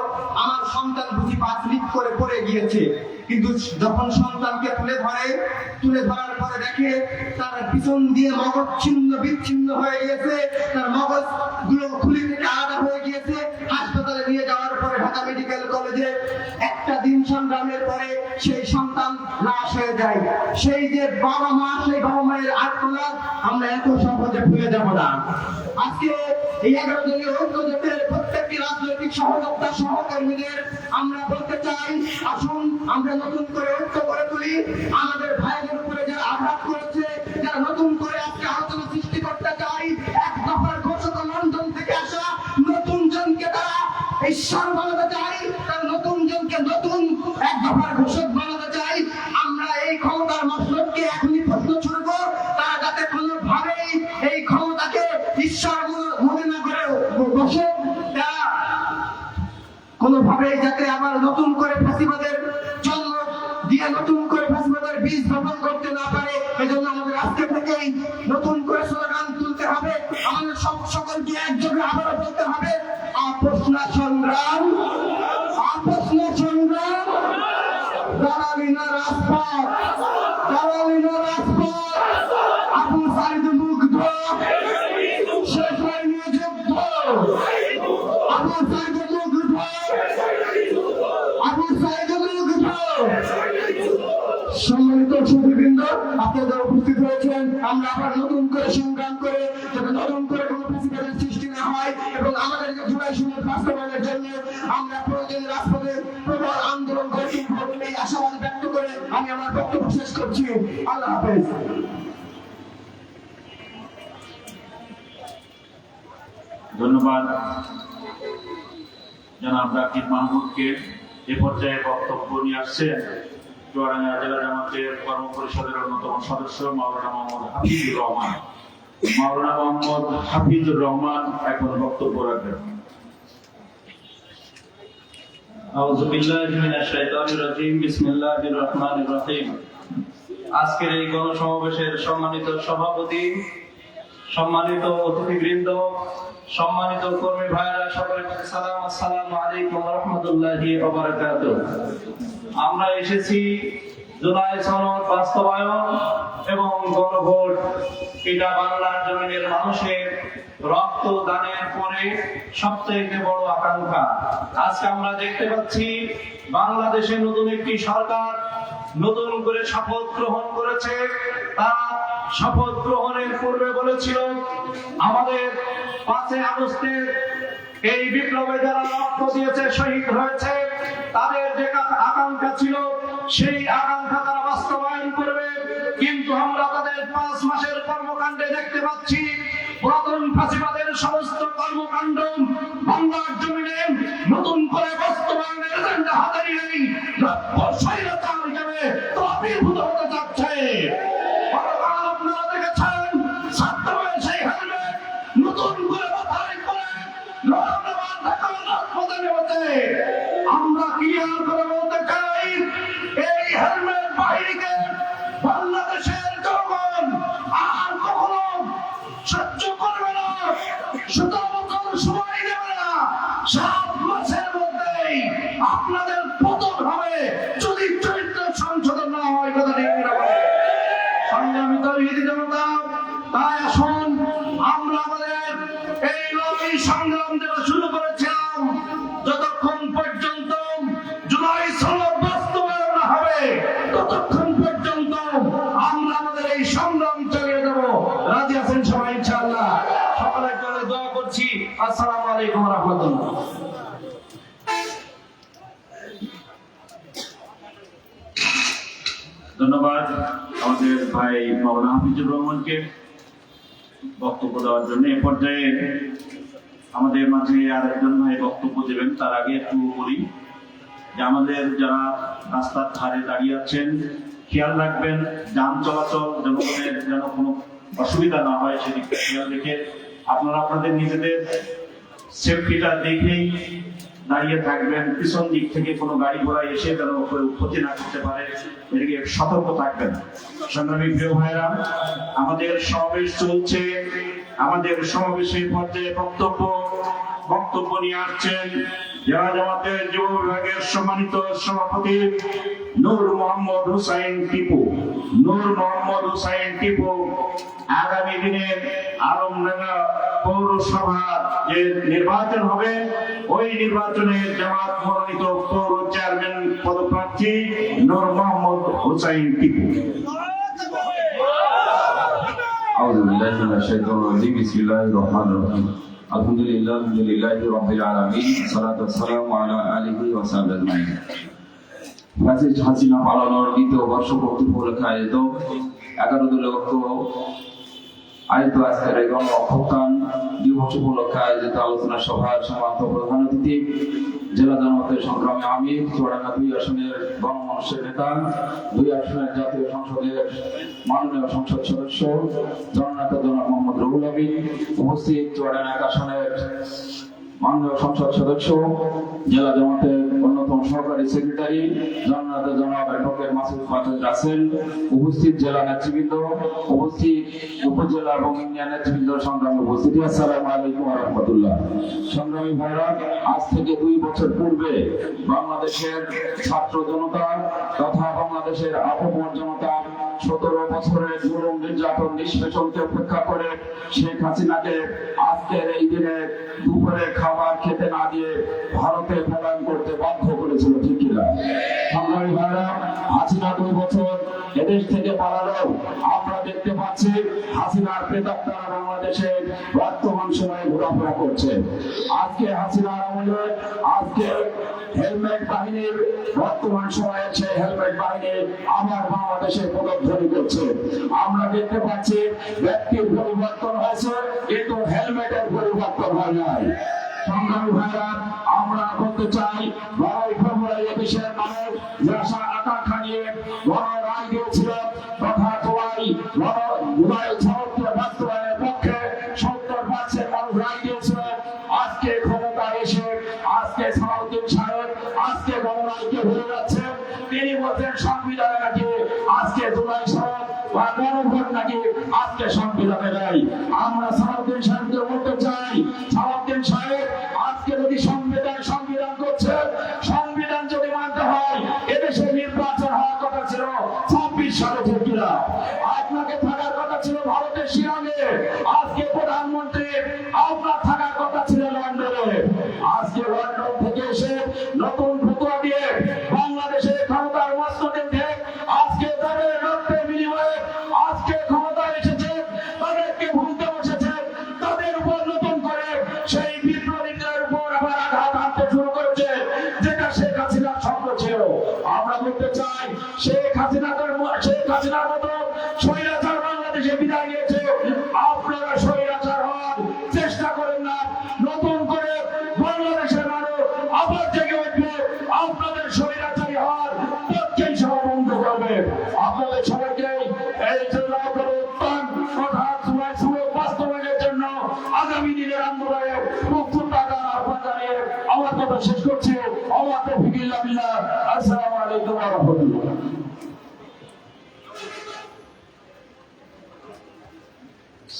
আমার সন্তান বুঝি 5 মিনিট করে পড়ে গিয়েছে, কিন্তু যখন সন্তানকে তুলে ধরার পরে দেখে তার পিছন দিয়ে মগজ ছিন্ন বিচ্ছিন্ন হয়ে গেছে, তার মগজ গুলো খুলি থেকে আলাদা হয়ে গিয়েছে। হাসপাতালে নিয়ে যাওয়ার পরে ঢাকা মেডিকেল কলেজে একটা দিন সংগ্রামের পরে সেই সন্তান লাশ হয়ে যায়। সেই যে বাবা মা, সেই বাবা মায়ের আত্মনাদ আমরা এত সহজে ভুলে যাব না। আজকে এই 11 দলীয় ঐক্য জোটের প্রত্যেকটি রাজনৈতিক সহযোদ্ধা সহকর্মীদের আমরা বলতে চাই, আসুন আমরা নতুন করে ঐক্য করে তুলি। আমাদের ভাইদের উপরে যারা আঘাত করেছে, যারা নতুন করে আজকে আলোচনা সৃষ্টি করতে চাই, এক দফার ঘোষণা লন্ডন থেকে আসা নতুন জনকে তারা ঈশ্বর বানাতে চাই, তারা নতুন জনকে নতুন এক দফার ঘোষক বানাতে চাই। আমরা এই ক্ষমতার মাসলককে এখনই প্রশ্ন ছুড়ব, তারা যাতে কোনোভাবেই এই ক্ষমতাকে ঈশ্বর মনে না করে বসে, তারা কোনোভাবেই যাতে আবার নতুন করে ফাঁসিবাদের জন্ম দিয়ে নতুন করে ফাঁসিবাদের বীজ বপন করতে না পারে। এজন্য আমাদের আজকে থেকেই নতুন করে স্লোগান তুলতে হবে। আমাদের সকলকে একযোগে আবারও বলতে হবে, আপোষ না সংগ্রাম, আপোষ না সংগ্রাম, দালালি না রাজপথ, দালালি না রাজপথ। আবু সাইদ মুগ্ধ, শেষ হয়নি যুদ্ধ, আবু সাইদ মুগ্ধ, আবু সাইদ মুগ্ধ। সম্মানিত সুধীবৃন্দ, আপনারা উপস্থিত হয়েছেন, আমরা আবার নতুন করে সংগ্রাম করে যাতে নতুন করে কোনো ফ্যাসিবাদের সৃষ্টি না হয় এবং আমাদের যে জুলাই সনদ বাস্তবায়নের জন্য আমরা প্রয়োজনীয় রাজপথে প্রবল আন্দোলন করে এই আশাবাদ ব্যক্ত করে আমি আমার বক্তব্য শেষ করছি। আল্লাহ হাফেজ। ধন্যবাদ জনাব রাকিব মাহমুদকে। এ পর্যায়ে বক্তব্য নিয়ে আসছেন চুয়াডাঙ্গা জেলা জামাতের কর্ম পরিষদের অন্যতম সদস্য মাওলানা মোহাম্মদ হাফিজুর রহমান। মাওলানা মোহাম্মদ হাফিজুর রহমান এখন বক্তব্য রাখবেন। আউযু বিল্লাহি মিনাশ শাইতানির রাজীম। বিসমিল্লাহির রহমানির রহিম। আজকের এই গণসমাবেশের সম্মানিত সভাপতি, সম্মানিত অতিথিবৃন্দ, সম্মানিত কর্মী ভাইরা, সকলকে সালাম, আসসালামু আলাইকুম ওয়া রাহমাতুল্লাহি ওয়া বারাকাতুহু। আমরা এসেছি জুলাই সনদ বাস্তবায়ন এবং গণভোট, এটা বাংলার জমিনের মানুষের রক্ত দানের পরে সবচেয়ে বড় আকাঙ্ক্ষা। আজকে আমরা দেখতে পাচ্ছি বাংলাদেশে নতুন একটি সরকার নতুন করে শপথ গ্রহণ করেছে। তারা শপথ গ্রহণের পূর্বে বলেছিল আমাদের 5 আগস্টের এই বিপ্লবে যারা রক্ত দিয়েছে, শহীদ হয়েছে, তাদের যে আকাঙ্ক্ষা ছিল সেই আকাঙ্ক্ষা তারা বাস্তবায়ন করবে। কিন্তু আমরা তাদের 5 মাসের কর্মকাণ্ডে দেখতে পাচ্ছি পুরাতন ফাঁসিবাদের সমস্ত কর্মকাণ্ড বাংলার জমিনে নতুন করে বাস্তবায়নের এজেন্ডা হাতে নিয়ে স্বৈরাচার হিসেবে আবির্ভূত হতে যাচ্ছে। আপনারা দেখেছেন ছাত্রদের সেই হেলমেট নতুন করে মাথায় করে আমরা ক্লিয়ার করে বলতে চাই, এই হেলমেট বাহিনীকে বাংলাদেশের জনগণ আর কখনো সহ্য করবে না, 17 বছর সময় দেবে না। 7 মাসের মধ্যেই আপনাদের পতন হবে যদি চরিত্র সংশোধন না হয়। কথা ঠিক না? সংগ্রামী তৌহিদি জনতা, তাই আসুন আমরা আমাদের এই লড়াই সংগ্রাম যেটা শুরু করেছিলাম, যতক্ষণ পর্যন্ত জুলাই সনদ বাস্তবায়ন না হবে ততক্ষণ পর্যন্ত আমরা আমাদের এই সংগ্রাম চালিয়ে যাব। রাজি আছেন সবাই ইনশাআল্লাহ? সকলের জন্য দোয়া করছি। আসসালামু আলাইকুম ওয়া রাহমাতুল্লাহ। ধন্যবাদ আমাদের ভাই মাওলানা হাফিজুর রহমানকে বক্তব্য দেওয়ার জন্য। এ পর্যায়ে আমাদের মাঝে আরেকজন ভাই বক্তব্য দেবেন। তার আগে একটু বলি যে আমাদের যারা রাস্তার ধারে দাঁড়িয়ে আছেন, খেয়াল রাখবেন যান চলাচল জনগণের যেন কোনো অসুবিধা না হয়, সেদিকটা খেয়াল রেখে আপনারা আপনাদের নিজেদের সেফটিটা দেখেই দাঁড়িয়ে থাকবেন। পিছন দিক থেকে কোনো গাড়ি ঘোড়া এসে যেন ক্ষতি না করতে পারে, এদিকে সতর্ক থাকবেন। সংগ্রামী প্রিয় ভাইরা, আমাদের সমাবেশ চলছে। আমাদের সমাবেশের পর্যায়ে বক্তব্য নিয়ে আসছেন জেলা জামাতের যুব বিভাগের সম্মানিত সভাপতি নূর মোহাম্মদ হুসাইন টিপু। নূর মোহাম্মদ হুসাইন টিপু আগামী দিনে আলমডাঙ্গা পৌরসভা যে নির্বাচন হবে, ওই নির্বাচনে জামাত মনোনীত পৌর চেয়ারম্যান পদপ্রার্থী নূর মোহাম্মদ হুসাইন টিপু। أعوذ بالله من الشيطان الرجيم بسم الله الرحمن الرحيم الحمد لله رب العالمين والصلاة والسلام على آله وصحبه أجمعين ফ্যাসিস্ট হাসিনা পালানোর দ্বিতীয় বর্ষপূর্তি উপলক্ষে আয়োজিত 11 দলীয় আয়োজিত আজকের এই গণ অভ্যুত্থান দিবস উপলক্ষে আয়োজিত আলোচনা সভার সম্মানিত প্রধান অতিথি জেলা জনমতের সংগ্রামী আমির চুয়াডাঙ্গা 2 আসনের গণমানুষের নেতা 2 আসনের জাতীয় সংসদের মাননীয় সংসদ সদস্য জননেতা জনাব মোহাম্মদ রুহুল আমিন, উপস্থিত চুয়াডাঙ্গা 1 আসনের মাননীয় সংসদ সদস্য জেলা জামাতের অন্যতম সহকারী সেক্রেটারি জননেতা জনাব অ্যাডভোকেট মাসুদ পাটোয়ারি রাসেল, উপস্থিত জেলা নেতৃবৃন্দ, উপস্থিত উপজেলা এবং ইউনিয়ন নেতৃবৃন্দ, সংগ্রামী উপস্থিতি, আসসালামু আলাইকুম ওয়া রাহমাতুল্লাহ। সংগ্রামী ভাইরা, আজ থেকে 2 বছর পূর্বে বাংলাদেশের ছাত্র জনতা তথা বাংলাদেশের আপামর জনতা 17 বছরের জুলুম নির্যাতন নিষ্পেষণকে উপেক্ষা করে শেখ হাসিনাকে আজকের এই দিনে দুপুরে খাবার খেতে না দিয়ে ভারতে পলায়ন করতে বাধ্য করেছিল, ঠিক কিনা? সংগ্রামী ভাইরা, হাসিনা 2 বছর এদেশ থেকে পালালেও আমরা দেখতে পাচ্ছি হাসিনার প্রেতাত্মারা বাংলাদেশে বর্তমান সময়ে ঘোরাফেরা করছে। আজকে হাসিনার আমলে আজকে হেলমেট বাহিনীর বর্তমান সময়ে সেই হেলমেট বাহিনী আবার বাংলাদেশে পদধ্বনি করছে। আমরা দেখতে পাচ্ছি ব্যক্তির পরিবর্তন হয়েছে কিন্তু হেলমেটের পরিবর্তন হয় নাই। সংগ্রামী ভাইরা, আমরা বলতে চাই 12 ফেব্রুয়ারি দেশের মানুষ যে আশা আকাঙ্ক্ষা নিয়ে বড় রায় দিয়েছিল তথা জুলাই সনদকে বাস্তবায়নের পক্ষে 70% মানুষ রায় দিয়েছিল। আজকে ক্ষমতা এসে আজকে সালাউদ্দিন সাহেব আজকে গণরাজ্যকে ভুলে যাচ্ছে। তিনি বলছেন সংবিধানে নাকি আজকে জুলাই সনদ বা গণভোট নাকি আজকে সংবিধানে নেই। আমরা সালাউদ্দিন সাহেবকে বলতে চাই, সালাউদ্দিন সাহেব আজকে যদি সংবিধান করছে, সংবিধান যদি মানতে হয় এদেশে নির্বাচন হওয়ার কথা ছিল 26 সালে, ঠিক কিনা? আপনাকে থাকার কথা ছিল ভারতের শিলংয়ে, আজকে প্রধানমন্ত্রী আপনার থাকার কথা ছিল লন্ডনে। আজকে লন্ডন থেকে এসে নতুন ফতোয়া দিয়ে বাংলাদেশের ক্ষমতার মসনদে আজকে তাদের রক্তের বিনিময়ে আজকে ক্ষমতা এসেছে, তাদেরকে ভুলতে বসেছে, তাদের উপর নতুন করে সেই বিপ্লবীদের উপর আবার আঘাত হানতে শুরু করেছে, যেটা শেখ হাসিনার স্বপ্ন ছিল। আমরা বলতে চাই শেখ হাসিনার মতো স্বৈরাচার বাংলাদেশে বিদায় নিয়েছে। আপনারা স্বৈরাচার হওয়ার চেষ্টা করেন না, নতুন করে বাংলাদেশের মানুষ আবার জেগে উঠবে, আপনাদের স্বৈরাচারী হওয়ার পক্ষেই সব বন্ধ করবে। আপনাদের সবাইকে এই জেলায় উত্তম তথা বাস্তবায়নের জন্য আগামী দিনের আন্দোলনে প্রস্তুত থাকার আহ্বান জানিয়ে আমার কথা শেষ করছি। আমার তৌফিক ইল্লা বিল্লাহ। আসসালামু আলাইকুম ওয়া রাহমাতুল্লাহ।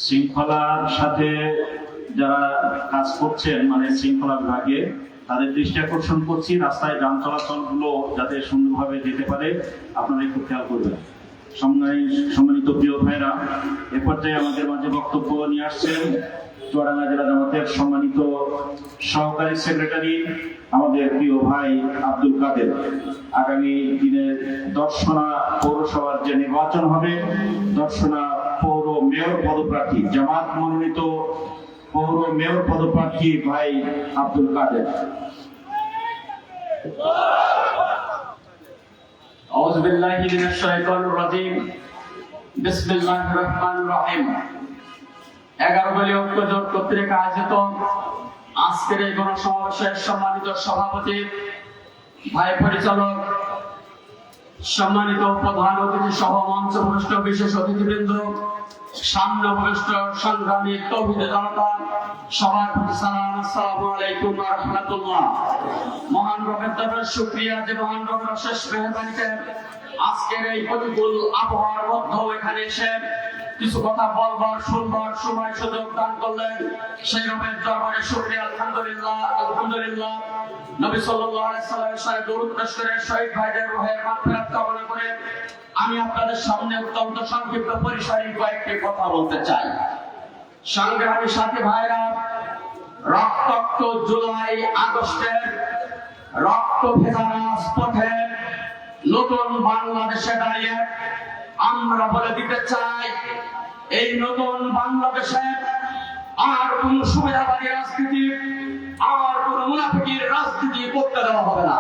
শৃঙ্খলার সাথে যারা কাজ করছেন মানে শৃঙ্খলা বিভাগে, তাদের দৃষ্টি আকর্ষণ করছি, রাস্তায় যান চলাচল গুলো যাতে সুন্দরভাবে যেতে পারে আপনারা একটু খেয়াল করবেন। সম্মানিত প্রিয় ভাইরা, এ পর্যায়ে আমাদের মাঝে বক্তব্য নিয়ে আসছেন চুয়াডাঙ্গা জেলা জামাতের সম্মানিত সহকারী সেক্রেটারি আমাদের প্রিয় ভাই আব্দুল কাদের। আগামী দিনে দর্শনা পৌরসভার যে নির্বাচন হবে, দর্শনা পৌর মেয়র পদপ্রার্থী, জামাত মনোনীত পৌর মেয়র পদপ্রার্থী ভাই আব্দুল কাদের। আউযু বিল্লাহি মিনাশ শাইতানির রাজীম। বিসমিল্লাহির রহমানির রহিম। 11 দলীয় ঐক্য জোট কর্তৃক আয়োজিত আজকের এই গণসমাবেশের সম্মানিত সভাপতি, ভাই পরিচালক, সম্মানিত প্রধান অতিথি সহ মঞ্চভূষ্ট বিশেষ অতিথিবৃন্দ, সামনে উপবিষ্ট সংগ্রামী তৌহিদ জনতা, সবার প্রতি সালাম, আসসালামু আলাইকুম ওয়া রাহমাতুল্লাহ। মহান রবের দরবারে শুকরিয়া যে মহান রবের অশেষ মেহেরবানিতে আজকের এই প্রতিকূল আবহাওয়ার মধ্যেও এখানে এসে কিছু কথা বলবার শুনবার সময় সুযোগ দান করলেন। সেই রবের দরবারে শুকরিয়া, আলহামদুলিল্লাহ আলহামদুলিল্লাহ। নবী সাল্লাল্লাহু আলাইহি ওয়াসাল্লামের দরুদ পেশ করে শহীদ ভাইদের রূহের মাগফিরাত কামনা করে আমি আপনাদের সামনে অত্যন্ত সংক্ষিপ্ত পরিসরে কয়েকটি কথা বলতে চাই। সংগ্রামী সাথী ভাইরা, রক্তাক্ত জুলাই আগস্টের রক্ত ভেজা রাজপথে নতুন বাংলাদেশে দাঁড়িয়ে আমরা বলে দিতে চাই, এই নতুন বাংলাদেশে আর কোন সুবিধাবাদী রাজনীতি, আর কোন মুনাফিকির রাজনীতি করতে দেওয়া হবে না।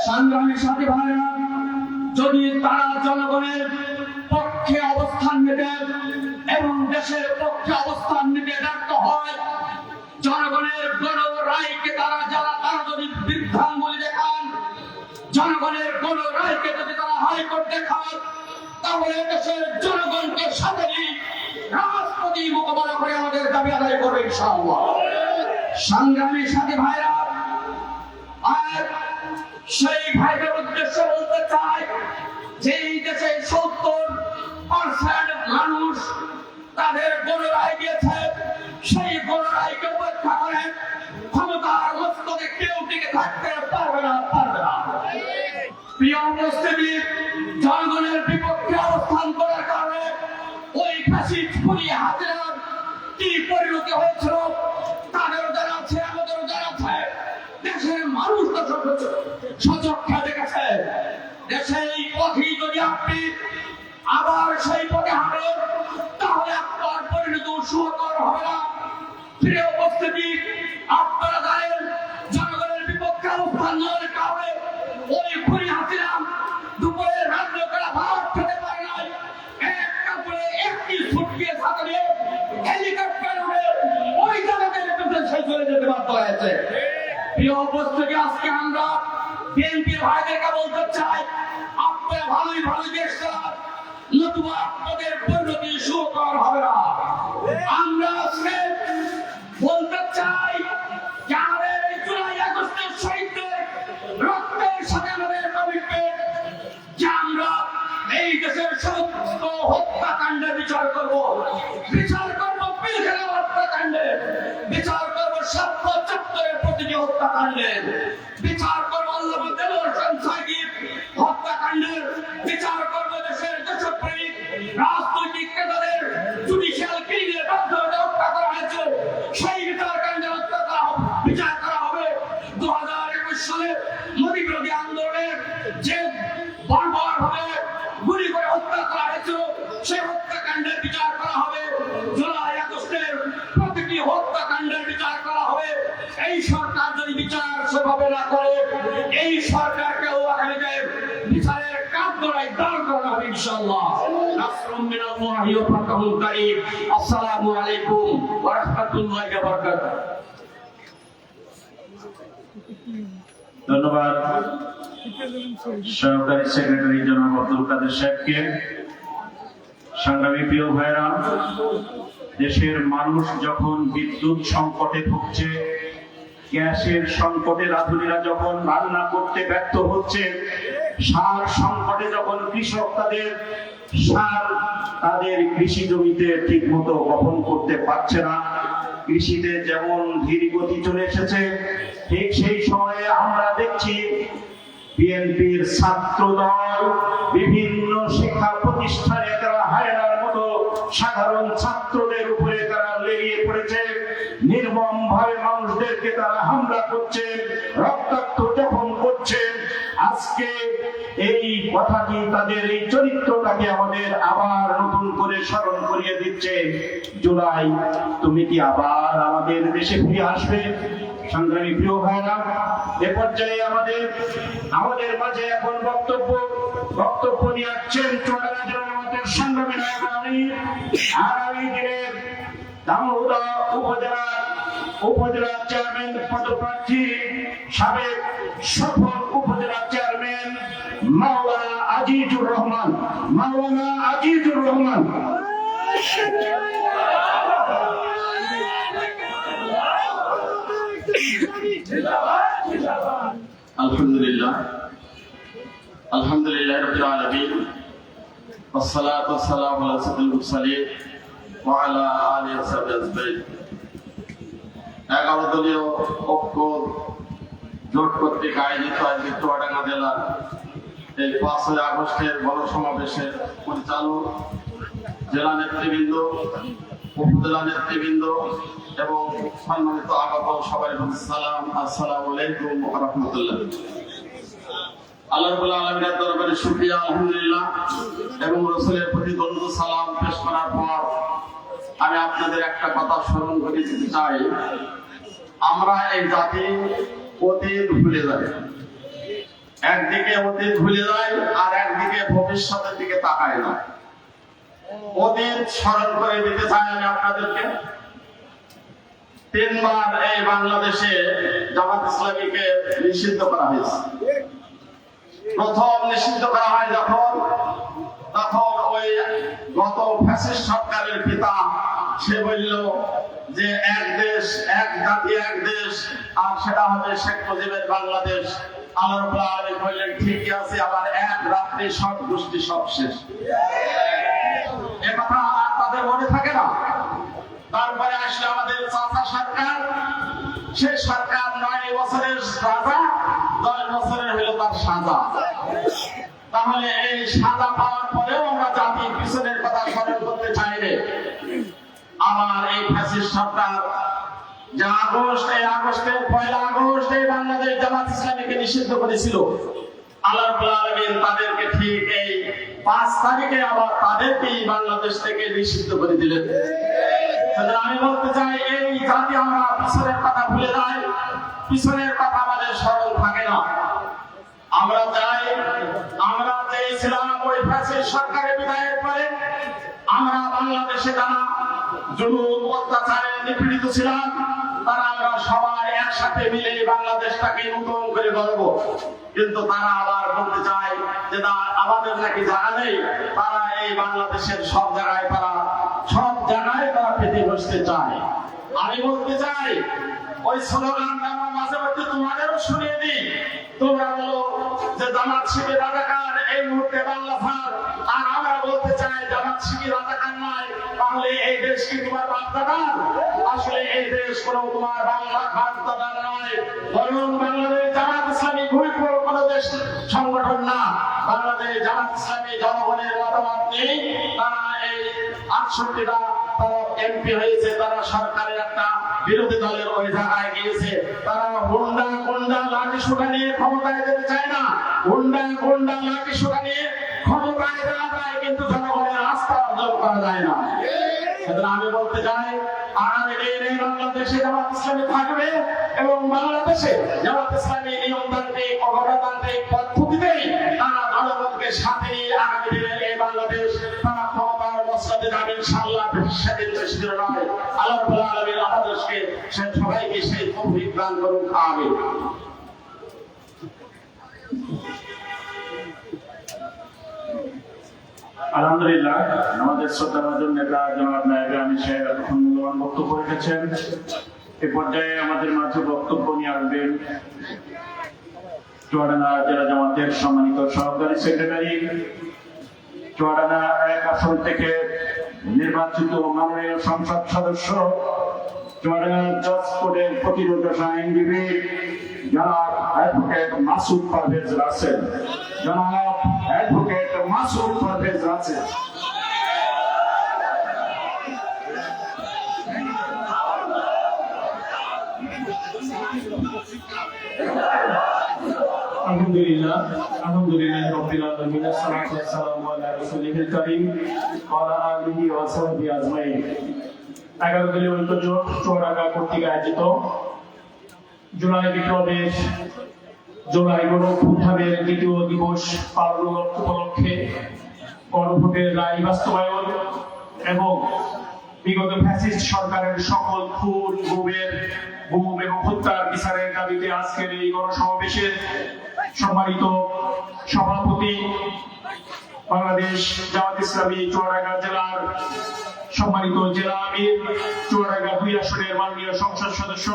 সংগ্রামী সাথী ভাইরা, যদি তারা জনগণের পক্ষে অবস্থান নিতে এবং দেশের পক্ষে অবস্থান নিতে ব্যর্থ হয়, জনগণের গণ রায়কে তারা যদি বৃদ্ধাঙ্গুলি দেখান, জনগণের গণ রায়কে যদি তারা হাইকোর্ট দেখান, তাহলে দেশের জনগণকে সাথে নিয়ে রাজপথে মোকাবেলা করে আমাদের দাবি আদায় করবে ইনশাআল্লাহ। সংগ্রামী সাথী ভাইরা, আর সেই ভাইদের উদ্দেশ্যে বলতে চাই যে এই দেশে 70% মানুষ তাদের গণ রায় দিয়েছে, সেই গণ রায়কে উপেক্ষা করে ক্ষমতার মস্তকে কেউ টিকে থাকতে পারবে না। প্রিয় উপস্থিতি, জনগণের বিপক্ষে অবস্থান করার কারণে ওই ফ্যাসিস্ট পুলিশ হাতিয়ার কি পরিণতি হয়েছিল তাদেরও জানা আছে, আমাদেরও জানা আছে। দেশের মানুষ তো সচক্ষে দেখেছে। দেশে এই পথে যদি আপনি আবার সেই পথে হাঁটেন, তাহলে আপনার পরিণত সুখকর হবে না। প্রিয় উপস্থিতি, আপনারা জানেন জনগণের বিপক্ষে অবস্থান নেওয়ার কারণে ওই খুনি হাসিনা দুপুরে রাজ্য করা ভাত খেতে পারে নাই, এক কাপড়ে একটি সুটকেস হাতে নিয়ে হেলিকপ্টার উড়ে ওই জায়গাতে শেষ হয়ে যেতে বাধ্য হয়েছে। প্রিয় উপস্থিতি, আজকে আমরা বিএনপির ভাইদেরকে বলতে চাই, আপনারা ভালোই দেশ চালান, নতুবা আপনাদের পরিণতি সুখকর হবে না। আমরা আজকে বলতে চাই যে আমাদের এই জুলাই আগস্টের শহীদদের রক্তের সাথে আমাদের কমিটমেন্ট যে আমরা এই দেশের সমস্ত হত্যাকাণ্ডের বিচার করব পিলখানা হত্যাকাণ্ডের, বিচার করবো ৭৭ প্রতিটি হত্যাকাণ্ডের, বিচার করবো আল্লামা দেলোয়ার হোসেন সাঈদীর হত্যাকাণ্ডের, বিচার করবো দেশের দেশপ্রেমিক রাজনৈতিক নেতাদের জুডিশিয়াল কিলিংয়ের মাধ্যমে হত্যা করা হয়েছে সেই বিচারকাণ্ডের বিচার করা হবে। ২০২১ সালে মোদী বিরোধী আন্দোলনের যে বারবার ভাবে গুলি করে হত্যা করা হয়েছিল সেই হত্যাকাণ্ডের বিচার করা হবে। জুলাই আগস্টের প্রতিটি হত্যাকাণ্ডের বিচার করা হবে। এই সরকার যদি বিচার সেভাবে না করে, এই সরকারকেও আগামীতে বিচারের কাঠগড়ায় দাঁড় করানো হবে ইনশাআল্লাহ। নাসরুম মিনাল্লাহি ওয়া ফাতহুন কারীম। আসসালামু আলাইকুম ওয়া রাহমাতুল্লাহি ওয়া বারাকাতুহু। ধন্যবাদ সহকারী সেক্রেটারি জনাব আব্দুল কাদের সাহেবকে। সংগ্রামী প্রিয় ভাইরা, দেশের মানুষ যখন বিদ্যুৎ সংকটে ভুগছে, গ্যাসের সংকটে রাঁধুনিরা যখন রান্না করতে ব্যর্থ হচ্ছে, সার সংকটে যখন কৃষক তাদের কৃষি জমিতে ঠিক মতো বপন করতে পারছে না, কৃষিতে যেমন ধীর গতি চলে এসেছে, ঠিক সেই সময়ে আমরা দেখছি বিএনপির ছাত্র দল বিভিন্ন শিক্ষা প্রতিষ্ঠানে তারা হায়নার মতো সাধারণ ছাত্রদের উপরে তারা লেলিয়ে পড়েছে, নির্মম ভাবে মানুষদেরকে তারা হামলা করছে, রক্তাক্ত জখম করছে। আজকে এই কথাটি, তাদের এই চরিত্রটাকে আমাদের আবার নতুন করে স্মরণ করিয়ে দিচ্ছে। জুলাই, তুমি কি আবার আমাদের দেশে ফিরে আসবে? সংগ্রামী প্রিয় ভাইরা, এ পর্যায়ে আমাদের মাঝে এখন বক্তব্য নিয়ে আসছেন চুয়াডাঙ্গা জেলা জামাতের সংগ্রামী নায়েব আমির, আগামী দিনের দামোদা উপজেলা চেয়ারম্যান পদপ্রার্থী, সাবেক সফল উপজেলা চেয়ারম্যান মাওলানা আজিজুর রহমান। আলহামদুলিল্লাহ রাব্বিল আলামিন, والصلاة والسلام على سيد المرسلين وعلى آله وصحبه أجمعين। 11 দলীয় ঐক্য জোট কর্তৃক আয়োজিত আজকে চুয়াডাঙ্গা জেলার এই 5ই আগস্টের গণসমাবেশের পরিচালক, জেলা নেতৃবৃন্দ, উপজেলা নেতৃবৃন্দ, এবং সম্মানিত আগত সবাই সালাম, আসসালামু আলাইকুম ওয়া রাহমাতুল্লাহ। আল্লাহ রাব্বুল আলামিনের দরবারে শুকরিয়া, আলহামদুলিল্লাহ, এবং রাসূলের প্রতি দরুদ সালাম পেশ করার পর আমি আপনাদের একটা কথা স্মরণ করিয়ে দিতে চাই। আমরা এই জাতি অতীত ভুলে যাই, একদিকে অতীত ভুলে যাই আর একদিকে ভবিষ্যতের দিকে তাকাই না। অতীত স্মরণ করে দিতে চাই আমি আপনাদেরকে। 3 বার এই বাংলাদেশে জামাত ইসলামীকে নিষিদ্ধ করা হয়েছে। প্রথম নিষিদ্ধ করা হয় তখন ওই গত ফ্যাসিস্ট সরকারের পিতা সে বলল যে এক দেশ, এক জাতি, এক দেশ, আর সেটা হবে শেখ মুজিবের বাংলাদেশ। আল্লাহ রাব্বুল আলামিন বললেন ঠিকই আছে, আবার এক রাত্রে সব গোষ্ঠী সব শেষ। এ কথা তাদের মনে থাকে না। তারপরে আসলে আমাদের চাচা সরকার, সে সরকার 9 বছরের রাজা, 10 বছরের হলো তার সাজা। তাহলে এই সাজা পাওয়ার পরেও আমরা জাতির পিছনের কথা স্মরণ করতে চাইলে আমার এই ফ্যাসিস্ট সরকার যে আগস্টের 1 আগস্ট এই বাংলাদেশ জামাত ইসলামীকে নিষিদ্ধ করেছিল, আল্লাহ রাব্বুল আলামিন তাদেরকে ঠিক এই 5 তারিখে আবার তাদেরকেই বাংলাদেশ থেকে নিষিদ্ধ করে দিলেন। আমি বলতে চাই, এই জাতি আমরা পিছনের কথা ভুলে যাই, পিছনের কথা আমাদের স্মরণ থাকে না। আমরা চেয়েছিলাম ওই ফ্যাসিস্ট সরকারের বিদায়ের পরে আমরা বাংলাদেশে যারা জুলুম অত্যাচারে নিপীড়িত ছিলাম তারা আমরা সবাই একসাথে মিলে বাংলাদেশটাকে নতুন করে গড়ব। কিন্তু তারা আবার বলতে চায় যে না, আমাদের নাকি জায়গা নেই, তারা এই বাংলাদেশের সব জায়গায় তারা পেতে বসতে চায়। আমি বলতে চাই, ওই স্লোগানটা আমরা মাঝে মধ্যে তোমাদেরও শুনিয়ে দিই। তোমরা বলো যে জামাত শিবির রাজাকার, এই মুহূর্তে বাংলা ভাগ, আর আমরা বলতে চাই জামাত শিবির রাজাকার নয়। তাহলে এই দেশ কি তোমার বাপদাদার? আসলে এই দেশ কোনো তোমার বাংলা বাপদাদার নয়, বরং বাংলাদেশ জামাত ইসলামী ঘুরিপুর কোন দেশ সংগঠন না। বাংলাদেশ জামাত ইসলামী জনগণের মতামত নেই। তারা এই 68টা এমপি হয়েছে, তারা সরকারের একটা বিরোধী দলের ওই জায়গায় গিয়েছে। তারা হুন্ডা লাঠি সোটা নিয়ে ক্ষমতায় যেতে চায় না। হুন্ডা লাঠি সোটা নিয়ে ক্ষমতায় যাওয়া যায়, কিন্তু জনগণের আস্থা অর্জন করা যায় না। সুতরাং আমি বলতে চাই, আগামী দিনে বাংলাদেশে জামাত ইসলামী থাকবে এবং বাংলাদেশে জামাত ইসলামী নিয়মতান্ত্রিক ও গণতান্ত্রিক পদ্ধতিতেই তারা জনগণকে সাথে নিয়ে আগামী দিনে এই বাংলাদেশ তারা ক্ষমতার মসনদে যাবে ইনশাআল্লাহ। সেদিন বেশি দূরে নয়। আল্লাহ রাব্বুল আলামিন আমাদেরকে সবাইকে সেই তৌফিক দান করুন, আমিন। আলহামদুলিল্লাহ, আমাদের শ্রদ্ধাভাজন নেতা জনাব নায়েবে আমির সাহেব এতক্ষণ মূল্যবান বক্তব্য রেখেছেন। এ পর্যায়ে আমাদের মাঝে বক্তব্য নিয়ে আসবেন চুয়াডাঙ্গা জেলা জামাতের সম্মানিত সহকারী সেক্রেটারি, চুয়াডাঙ্গা 1 আসন থেকে নির্বাচিত মাননীয় সংসদ সদস্য, চুয়াডাঙ্গা জজ কোর্টের প্রতিরোধ আইনজীবী জনাব অ্যাডভোকেট মাসুদ পারভেজ রাসেল। জনাব অ্যাডভোকেট মাসুদ পারভেজ রাসেল। আলহামদুলিল্লাহ রাব্বিল আলামিন, আসসালাতু ওয়াসসালামু আলা রাসূলিল কারীম ওয়া আলা আলিহি ওয়া সাহবিহি আজমাইন। 11 দলীয় ঐক্য জোট চুয়াডাঙ্গা কর্তৃক আয়োজিত জুলাই বিপ্লবের, জুলাই গণঅভ্যুত্থানের 2য় দিবস পালন উপলক্ষে গণভোটের রায় বাস্তবায়ন এবং বিগত ফ্যাসিস্ট সরকারের সকল খুন, গুম এবং হত্যার বিচারের দাবিতে আজকের এই গণসমাবেশের সম্মানিত সভাপতি, বাংলাদেশ জামাত ইসলামী চুয়াডাঙ্গা জেলার সম্মানিত জেলা আমির, চুয়াডাঙ্গা 2 আসনের মাননীয় সংসদ সদস্য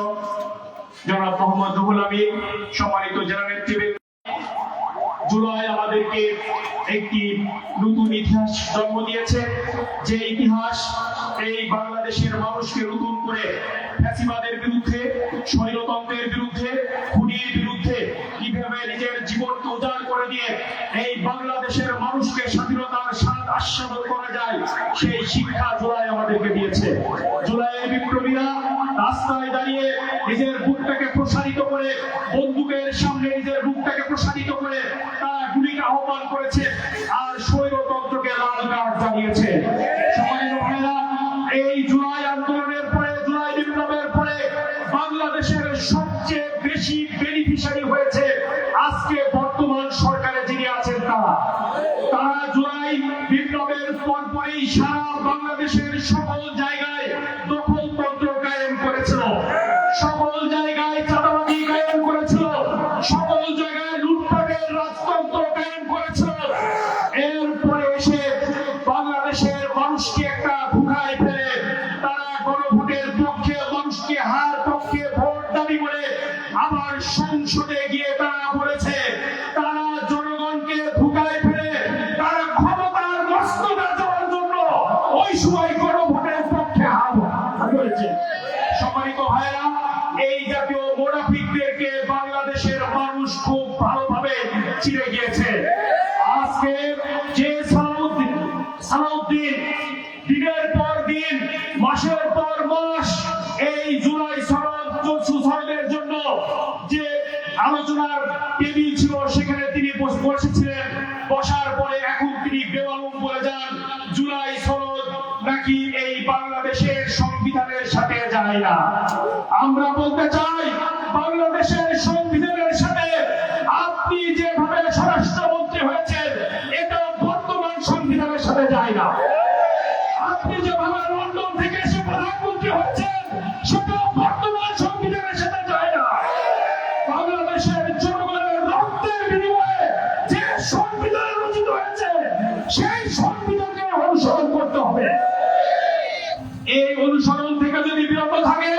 জনাব মোহাম্মদ রুহুল আমিন, সম্মানিত জেলা নেতৃবৃন্দ। জুলাই আমাদেরকে একটি নতুন ইতিহাস জন্ম দিয়েছে, যে ইতিহাস এই বাংলাদেশের মানুষকে নতুন করে ফ্যাসিবাদের বিরুদ্ধে, স্বৈরতন্ত্রের বিরুদ্ধে, খুনির বিরুদ্ধে কিভাবে নিজের জীবনকে উজাড় করে দিয়ে এই বাংলাদেশের মানুষকে স্বাধীনতার স্বাদ আস্বাদন করা যায়, সেই শিক্ষা জুলাই আমাদেরকে দিয়েছে। জুলাইয়ের বিপ্লবীরা করে বন্দুকের সামনে নিজের বুকটাকে প্রসারিত করে তারা গুলির আহ্বান করেছে আর স্বৈরতন্ত্রকে লাল কার্ড জানিয়েছে। সম্মানিত ভাইরা, এই জুলাই আন্দোলনের পরে, জুলাই বিপ্লবের পরে বাংলাদেশের সবচেয়ে বেশি বেনিফিশিয়ারি হয়েছে আজকে বর্তমান সরকারে যিনি আছেন তারা জুলাই বিপ্লবের পরপরই সারা বাংলাদেশের সকল জায়গায় দখলতন্ত্র কায়েম করেছিল, সকল জায়গায় চাঁদাবাজি কায়েম করেছিল, সকল জায়গায় লুটপাটের রাজতন্ত্র কায়েম করেছিল। এরপরে এসে বাংলাদেশের মানুষকে একটা ধোঁকায় ফেলে তারা গণভোটের পক্ষে, মানুষকে হার পক্ষে ভোট দাবি করে আবার সংসদে গিয়ে তারা বলেছে তারা জনগণকে ধোঁকায় ফেলে তারা ক্ষমতার মস্তদে যাওয়ার জন্য ওই সময় গণভোটের পক্ষে হার করেছে। সম্মানিত ভাইরা, এই জাতীয় মুনাফিকদেরকে বাংলাদেশের মানুষ খুব ভালোভাবে চিনে গিয়েছে। আজকে যে সালাউদ্দিন দিনের পর দিন, মাসের পর মাস এই জুলাই সনদের জন্য যে আলোচনার টেবিল ছিল সেখানে তিনি বসেছিলেন, বসার পরে এখন তিনি বেমালুম বলে যান জুলাই সনদ নাকি এই বাংলাদেশের সংবিধানের সাথে যায় না। আমরা বলতে চাই বাংলাদেশের সংবিধানের সাথে আপনি যেভাবে স্বরাষ্ট্রমন্ত্রী হয়েছেন এটা বর্তমান সংবিধানের সাথে যায় না। আপনি যেভাবে লন্ডন থেকে এসে প্রধানমন্ত্রী হয়েছেন সেটা বর্তমান সংবিধানের সাথে যায় না। বাংলাদেশের জনগণের রক্তের বিনিময়ে যে সংবিধান রচিত হয়েছে সেই সংবিধানকে অনুসরণ করতে হবে। এই অনুসরণ থেকে যদি বিরত থাকে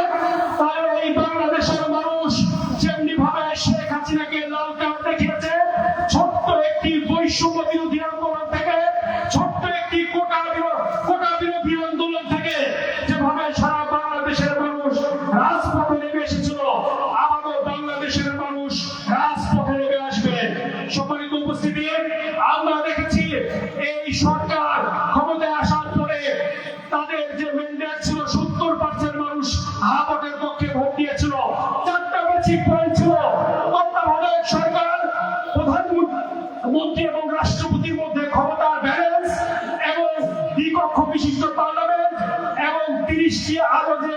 তাহলে এই বাংলাদেশের মানুষ যেমনি ভাবে শেখ হাসিনাকে লাল কার্ড দেখিয়েছে, ছোট্ট একটি বৈষম্য বিরোধী আন্দোলন থেকে, ছোট্ট একটি কোটা বিরোধী আন্দোলন থেকে যেভাবে সারা বাংলাদেশের মানুষ রাজপথে নেমে এসেছিল, আবারও বাংলাদেশের মানুষ রাজপথে নেমে আসবে। সম্মানিত উপস্থিতি, আমরা দেখেছি এই সরকার ক্ষমতায় আসার পরে তাদের যে ম্যান্ডেট ছিল 70% মানুষ ভোটের পক্ষে ভোট দিয়েছিল, 4টা বেসিক পয়েন্ট ছিল। তত্ত্বাবধায়ক সরকার, প্রধানমন্ত্রী এবং রাষ্ট্রপতির মধ্যে ক্ষমতার ব্যালেন্স এবং দ্বিকক্ষ বিশিষ্ট পার্লামেন্ট এবং 30টি আরো যে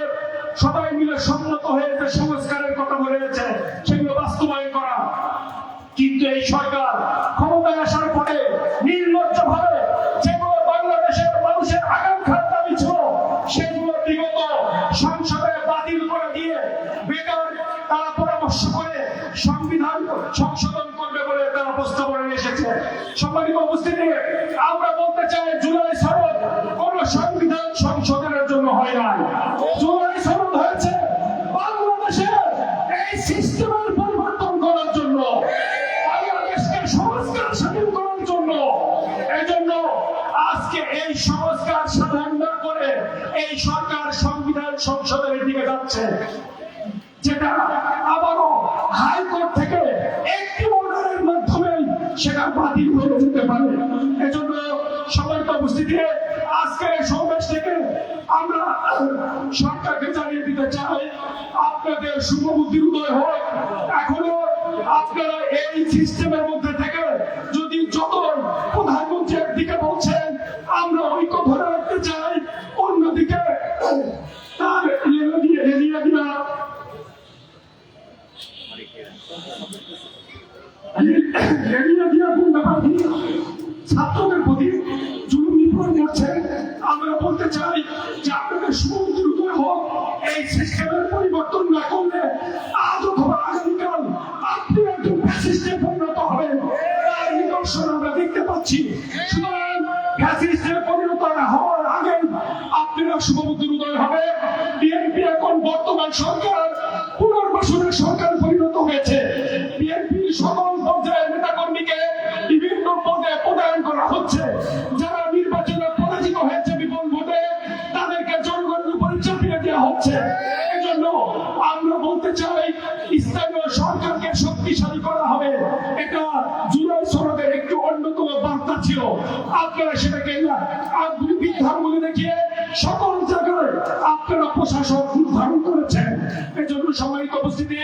সবাই মিলে সম্মত হয়ে যে সংস্কারের কথা বলেছে সেগুলো বাস্তবায়ন করা। কিন্তু এই সরকার ক্ষমতায় আসার পরে নির্লজ্জভাবে যেগুলো বাংলাদেশের মানুষের আকাঙ্ক্ষার দাবি ছিল সেগুলো বিগত সংসদে বাতিল করে দিয়ে বেকার তারা পরামর্শ করে সংবিধান সংশোধন করবে বলে তারা প্রস্তাবনা এসেছে। সম্মানিত উপস্থিতি, আমরা বলতে চাই জুলাই সনদ কোন সংবিধান সংশোধনের জন্য হয় নাই। জুলাই সনদ হয়েছে বাংলাদেশের এই সিস্টেমের পরিবর্তন করার জন্য, বাংলাদেশকে সংস্কার সাধন করার জন্য। এজন্য আজকে এই সংস্কার সাধন না করে এই সরকার সংবিধান সংশোধনের দিকে যাচ্ছে, যেটা আবারও হাইকোর্ট থেকে একটি অর্ডারের মাধ্যমে সেটা বাতিল হয়ে যেতে পারে। এজন্য সম্মানিত উপস্থিতি, আজকের সমাবেশ থেকে আমরা সরকারকে জানিয়ে দিতে চাই আপনাদের শুভবুদ্ধির উদয় হোক। এখনো আপনারা এই সিস্টেমের মধ্যে থেকে যদি যত প্রধানমন্ত্রীর দিকে বলছেন আমরা ঐক্য ধরে রাখতে চাই, অন্যদিকে তার ছাত্রদের প্রতি জুলুম নিপীড়ন করছেন। আমরা বলতে চাই যে আপনাদের শুভবুদ্ধির উদয় হোক। এই সিস্টেমের পরিবর্তন না করলে আজ অথবা আগামীকাল আপনি একজন ফ্যাসিস্টে পরিণত হবেন, তার নিদর্শন আমরা দেখতে পাচ্ছি। সুতরাং ফ্যাসিস্টে পরিণত হওয়ার আগে আপনারা শুভবুদ্ধির উদয় হবে। বিএনপি এখন বর্তমান সরকার পুনর্বাসনের সরকার পরিণত হয়েছে। বিএনপির সকল পর্যায়ের নেতাকর্মীকে বিভিন্ন পদে প্রদান করা হচ্ছে। যারা নির্বাচনে পরাজিত হয়েছে বিপুল ভোটে তাদেরকে জনগণের উপর চাপিয়ে দেওয়া হচ্ছে। এজন্য আমরা বলতে চাই স্থানীয় সরকারকে শক্তিশালী করা হবে। এটা জুলাই সনদের একটি অন্যতম বার্তা ছিল। আপনারা সেটাকে বিধানগুলি দেখিয়ে সকল জায়গায় আপনারা প্রশাসন নির্ধারণ করেছেন। এজন্য সম্মানিত উপস্থিতি,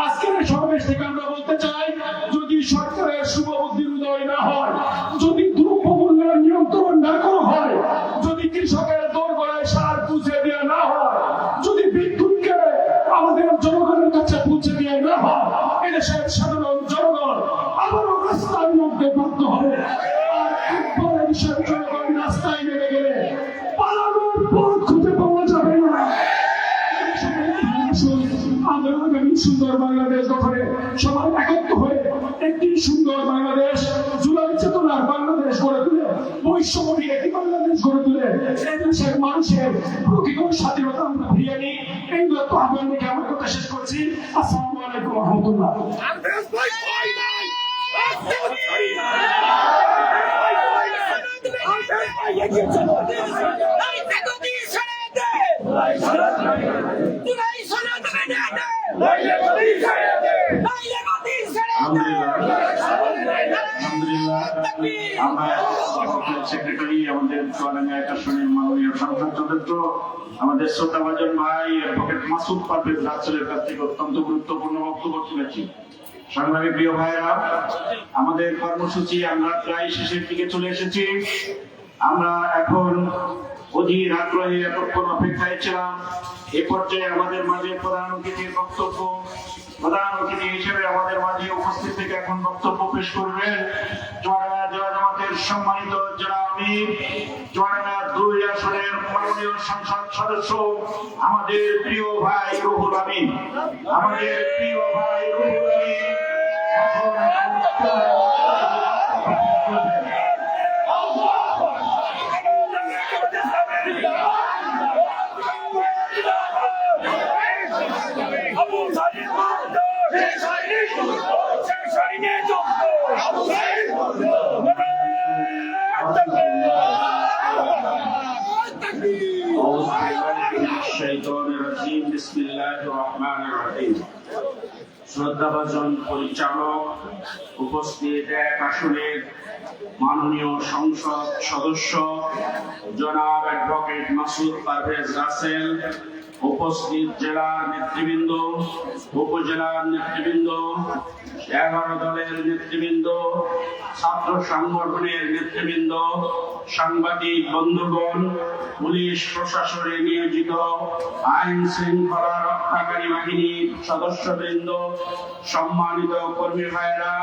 আজকে আজকের এই সমাবেশ থেকে আমরা বলতে চাই, যদি সরকারের শুভবুদ্ধির উদয় না হয়, যদি দ্রব্য মূল্যের নিয়ন্ত্রণ না করা হয়, যদি কৃষকের দোরগোড়ায় সার পৌঁছে দেওয়া না হয়, যদি বিদ্যুৎকে আমাদের জনগণের কাছে পৌঁছে দেওয়া না হয়, এদেশের সাধারণ জনগণ আবারও রাস্তায় নামতে বাধ্য হবে। আর একবার এদেশের জনগণ রাস্তায় নেমে গেলে পালানোর পথ খুঁজে পাওয়া যাবে না। আমরা আগামী সুন্দর বাংলাদেশ গঠনে সবাই একত্র হয়ে একটি সুন্দর বাংলাদেশ, জুলাই চেতনার বাংলাদেশ গড়ে তুলে, বৈষম্যহীন একটি বাংলাদেশ গড়ে তুলে এদেশের মানুষের প্রকৃত স্বাধীনতা আমরা ফিরিয়ে নিই। এই দত্ত আহ্বান থেকে আমার কথা শেষ করছি। আসসালামু আলাইকুম ওয়া রাহমাতুল্লাহ। সেক্রেটারি আমাদের চুয়াডাঙ্গা এক আসনের মাননীয় সংসদ সদস্য আমাদের শ্রদ্ধাভাজন ভাই অ্যাডভোকেট মাসুদ পারভেজ রাসেলের কাছ থেকে অত্যন্ত গুরুত্বপূর্ণ বক্তব্য শুনেছি। সংগ্রামী প্রিয় ভাইরা, আমাদের কর্মসূচি আমরা প্রায় শেষের দিকে চলে এসেছি। আমরা এখন অধীর আগ্রহে এতক্ষণ অপেক্ষায় ছিলাম। এ পর্যায়ে আমাদের মাঝে প্রধান অতিথির বক্তব্য, প্রধান অতিথি হিসেবে আমাদের মাঝে উপস্থিত থেকে এখন বক্তব্য পেশ করবেন চুয়াডাঙ্গা জেলা জামাতের সম্মানিত জেলা আমির, চুয়াডাঙ্গা 2 আসনের মাননীয় সংসদ সদস্য আমাদের প্রিয় ভাই রুহুল আমিন। আমাদের প্রিয় ভাই রুহুল আমিন শ্রদ্ধাভাজন পরিচালক, উপস্থিত এক আসনের মাননীয় সংসদ সদস্য জনাব অ্যাডভোকেট মাসুদ পারভেজ রাসেল, উপস্থিত জেলার নেতৃবৃন্দ, উপজেলার নেতৃবৃন্দ, 11 দলের নেতৃবৃন্দ, ছাত্র সংগঠনের নেতৃবৃন্দ, সাংবাদিক বন্ধুগণ, পুলিশ প্রশাসনে নিয়োজিত আইন শৃঙ্খলা রক্ষাকারী বাহিনীর সদস্যবৃন্দ, সম্মানিত কর্মী ভাইরা,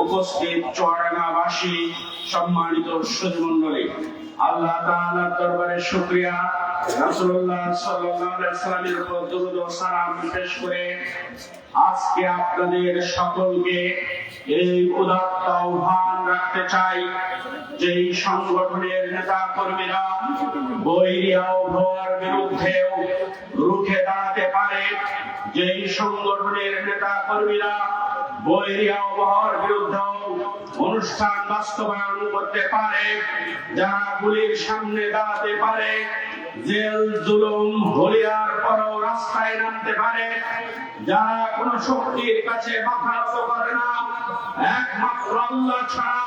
উপস্থিত চুয়াডাঙ্গাবাসী, সম্মানিত সুধীমণ্ডলী, আল্লাহ তাআলার দরবারে শুকরিয়া, রাসূলুল্লাহ সাল্লাল্লাহু আলাইহি ওয়াসাল্লামের উপর দরুদ ও সালাম পেশ করে আজকে আপনাদের সকলকে এই উদাত্ত আহ্বান রাখতে চাই, যেই সংগঠনের নেতা কর্মীরা বৈরী আবহাওয়ার বিরুদ্ধেও রুখে দাঁড়াতে পারে, যেই সংগঠনের নেতা কর্মীরা বৈরী আবহাওয়ার বিরুদ্ধেও অনুষ্ঠান বাস্তবায়ন করতে পারে, যারা গুলির সামনে দাঁড়াতে পারে, জেল জুলুম হলিয়ার পরও রাস্তায় নামতে পারে, যারা কোন শক্তির কাছে মাথা নত করে না, একমাত্র আল্লাহ ছাড়া,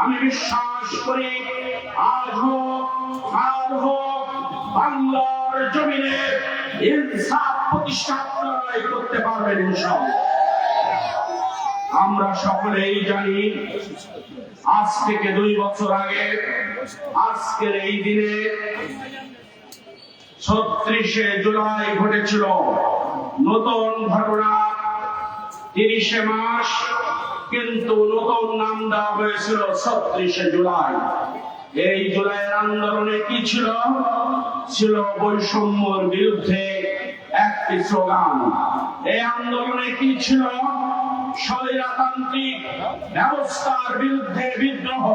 আমি বিশ্বাস করি আজ হোক কাল হোক বাংলার জমিনে ইনসাফ প্রতিষ্ঠা করতে পারবেন ইনশাআল্লাহ। আমরা সকলেই জানি আজ থেকে 2 বছর আগে আজকের এই দিনে 36শে জুলাই ঘটেছিল নতুন ঘটনা। 30শে মাস কিন্তু নতুন নাম দেওয়া হয়েছিল 36শে জুলাই। এই জুলাইয়ের আন্দোলনে কি ছিল? ছিল বৈষম্যের বিরুদ্ধে একটি স্লোগান। এই আন্দোলনে কি ছিল? স্বৈরতান্ত্রিক ব্যবস্থার বিরুদ্ধে বিদ্রোহ।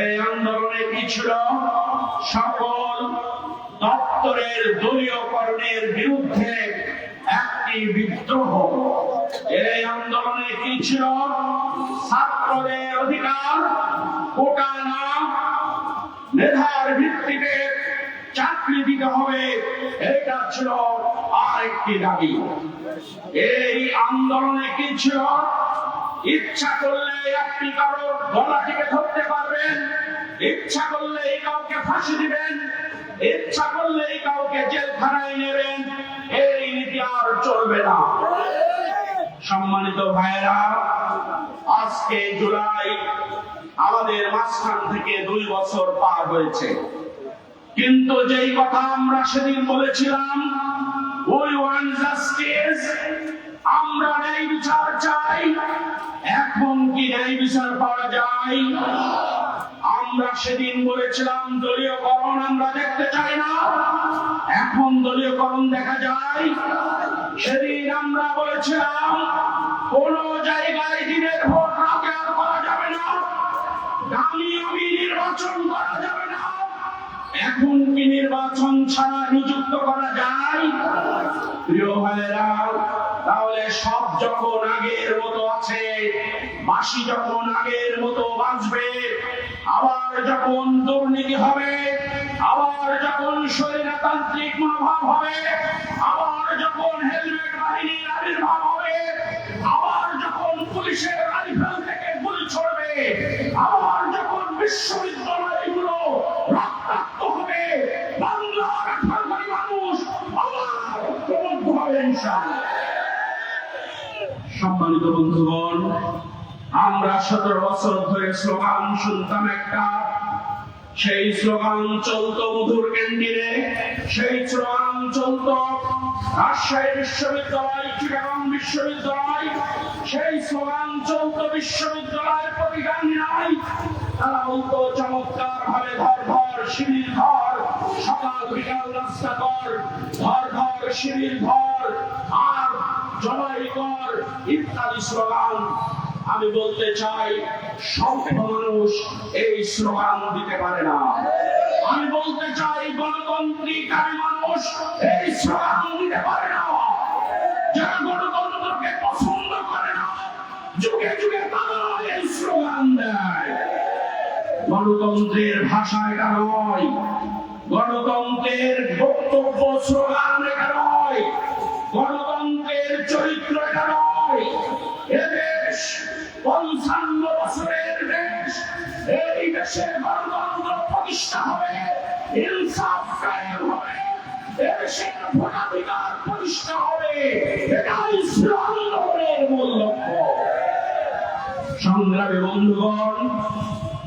এই আন্দোলনে কি ছিল? সকল দপ্তরের দলীয়করণের বিরুদ্ধে একটি বিদ্রোহ। এই আন্দোলনে কি ছিল? ছাত্রদের অধিকার, কোটা না, মেধার ভিত্তিতে চাকরি দিতে হবে, এটা ছিল আরেকটি দাবি। এই আন্দোলনে কি ছিল? ইচ্ছা করলে আপনি কারো গলা টিপে ধরতে পারবেন, ইচ্ছা করলে কাউকে ফাঁসি দিবেন, ইচ্ছা করলে কাউকে জেলখানায় নেবেন, এই নীতি আর চলবে না। সম্মানিত ভাইয়েরা, আজকে জুলাই আমাদের মাঝখান থেকে 2 বছর পার হয়েছে, কিন্তু যেই কথা আমরা সেদিন বলেছিলাম, we want justice, আমরা ন্যায় বিচার চাই, এখন কি ন্যায় বিচার পাওয়া যায়? আমরা সেদিন বলেছিলাম দলীয়করণ আমরা দেখতে চাই না, এখন দলীয়করণ দেখা যায়। সেদিন আমরা বলেছিলাম কোন জায়গায় দিনের ভোট রাতে আর করা যাবে না, দামি নির্বাচন করা যাবে না, এখন কি নির্বাচন ছাড়া নিযুক্ত করা যায়? প্রিয় ভাইয়েরা, তাহলে সব যখন আগের মতো আছে, বাসি যখন আগের মতো বাঁচবে, আবার যখন দুর্নীতি হবে, আবার যখন স্বৈরতান্ত্রিক মনোভাব হবে, আবার যখন হেলমেট বাহিনীর আবির্ভাব হবে, আবার যখন পুলিশের রাইফেল থেকে গুলি ছড়বে, আবার যখন বিশ্ববিদ্যালয়গুলো রক্তাক্ত হবে, বাংলার 18 কোটি মানুষ আবার ঐক্যবদ্ধ হবে ইনশাআল্লাহ। সম্মানিত বন্ধুগণ, আমরা 17 বছর ধরে স্লোগান শুনতাম একটা, সেই স্লোগান চলতো মধুর ক্যান্টিনে, সেই স্লোগান চলতো রাজশাহী বিশ্ববিদ্যালয়, চিটাগং বিশ্ববিদ্যালয়, সেই স্লোগান চলতো বিশ্ববিদ্যালয়ের প্রতিগামী নাই। তারা বলতো চমৎকার ভাবে ধর ধর শিবির ধর, সকাল বিকাল রাস্তা কর, ধর ধর শিবির ধর, আর জবাই কর ইত্যাদি স্লোগান। আমি বলতে চাই সভ্য মানুষ এই স্লোগান দিতে পারে না। আমি বলতে চাই গণতান্ত্রিক মানুষ এই স্লোগান দিতে পারে না। যারা গণতন্ত্রকে পছন্দ করে না, যুগে যুগে তারা এই স্লোগান দেয়। গণতন্ত্রের ভাষা এটা নয়, গণতন্ত্রের বক্তব্য স্লোগান এটা নয়, গণতন্ত্রের চরিত্র এটা নয়। এদেশ 55 বছরের দেশ, এই দেশে গণতন্ত্র প্রতিষ্ঠা হবে, ইনসাফ কায়েম হবে, দেশের ভোটাধিকার প্রতিষ্ঠা হবে, এটাই ইসলাম ধর্মের মূল লক্ষ্য। সংগ্রামী বন্ধুগণ,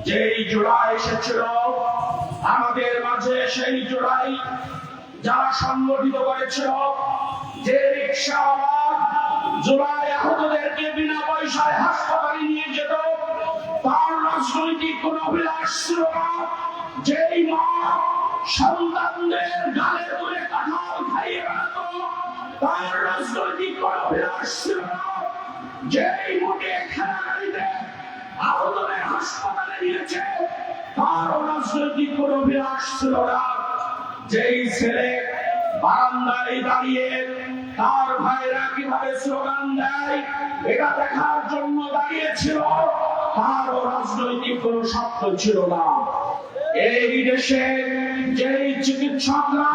যেই জুলাই এসেছিল আমাদের মাঝে, সেই জুলাই যারা সংগঠিত করেছিল, যে রিক্সাওয়ালা জুলাই আহতদেরকে বিনা পয়সায় হাসপাতালে নিয়ে যেত, তার রাজনৈতিক কোন অভিলাষ ছিল না। যেই মা সন্তানদের গালে তুলে কাঁঠাল খাইয়ে বেড়াতো, তার রাজনৈতিক কোন অভিলাষ ছিল না। যেই মোটে খেলা গাড়িতে আহতদের হাসপাতালে নিয়েছে, তার রাজনৈতিক কোন অভিলাষ ছিল না। যেই ছেলে বারান্দায় দাঁড়িয়ে তার ভাইরা কিভাবে স্লোগান দেয় এটা দেখার জন্য দাঁড়িয়েছিল, তারও রাজনৈতিক কোন স্বার্থ ছিল না। এই দেশে যেই চিকিৎসকরা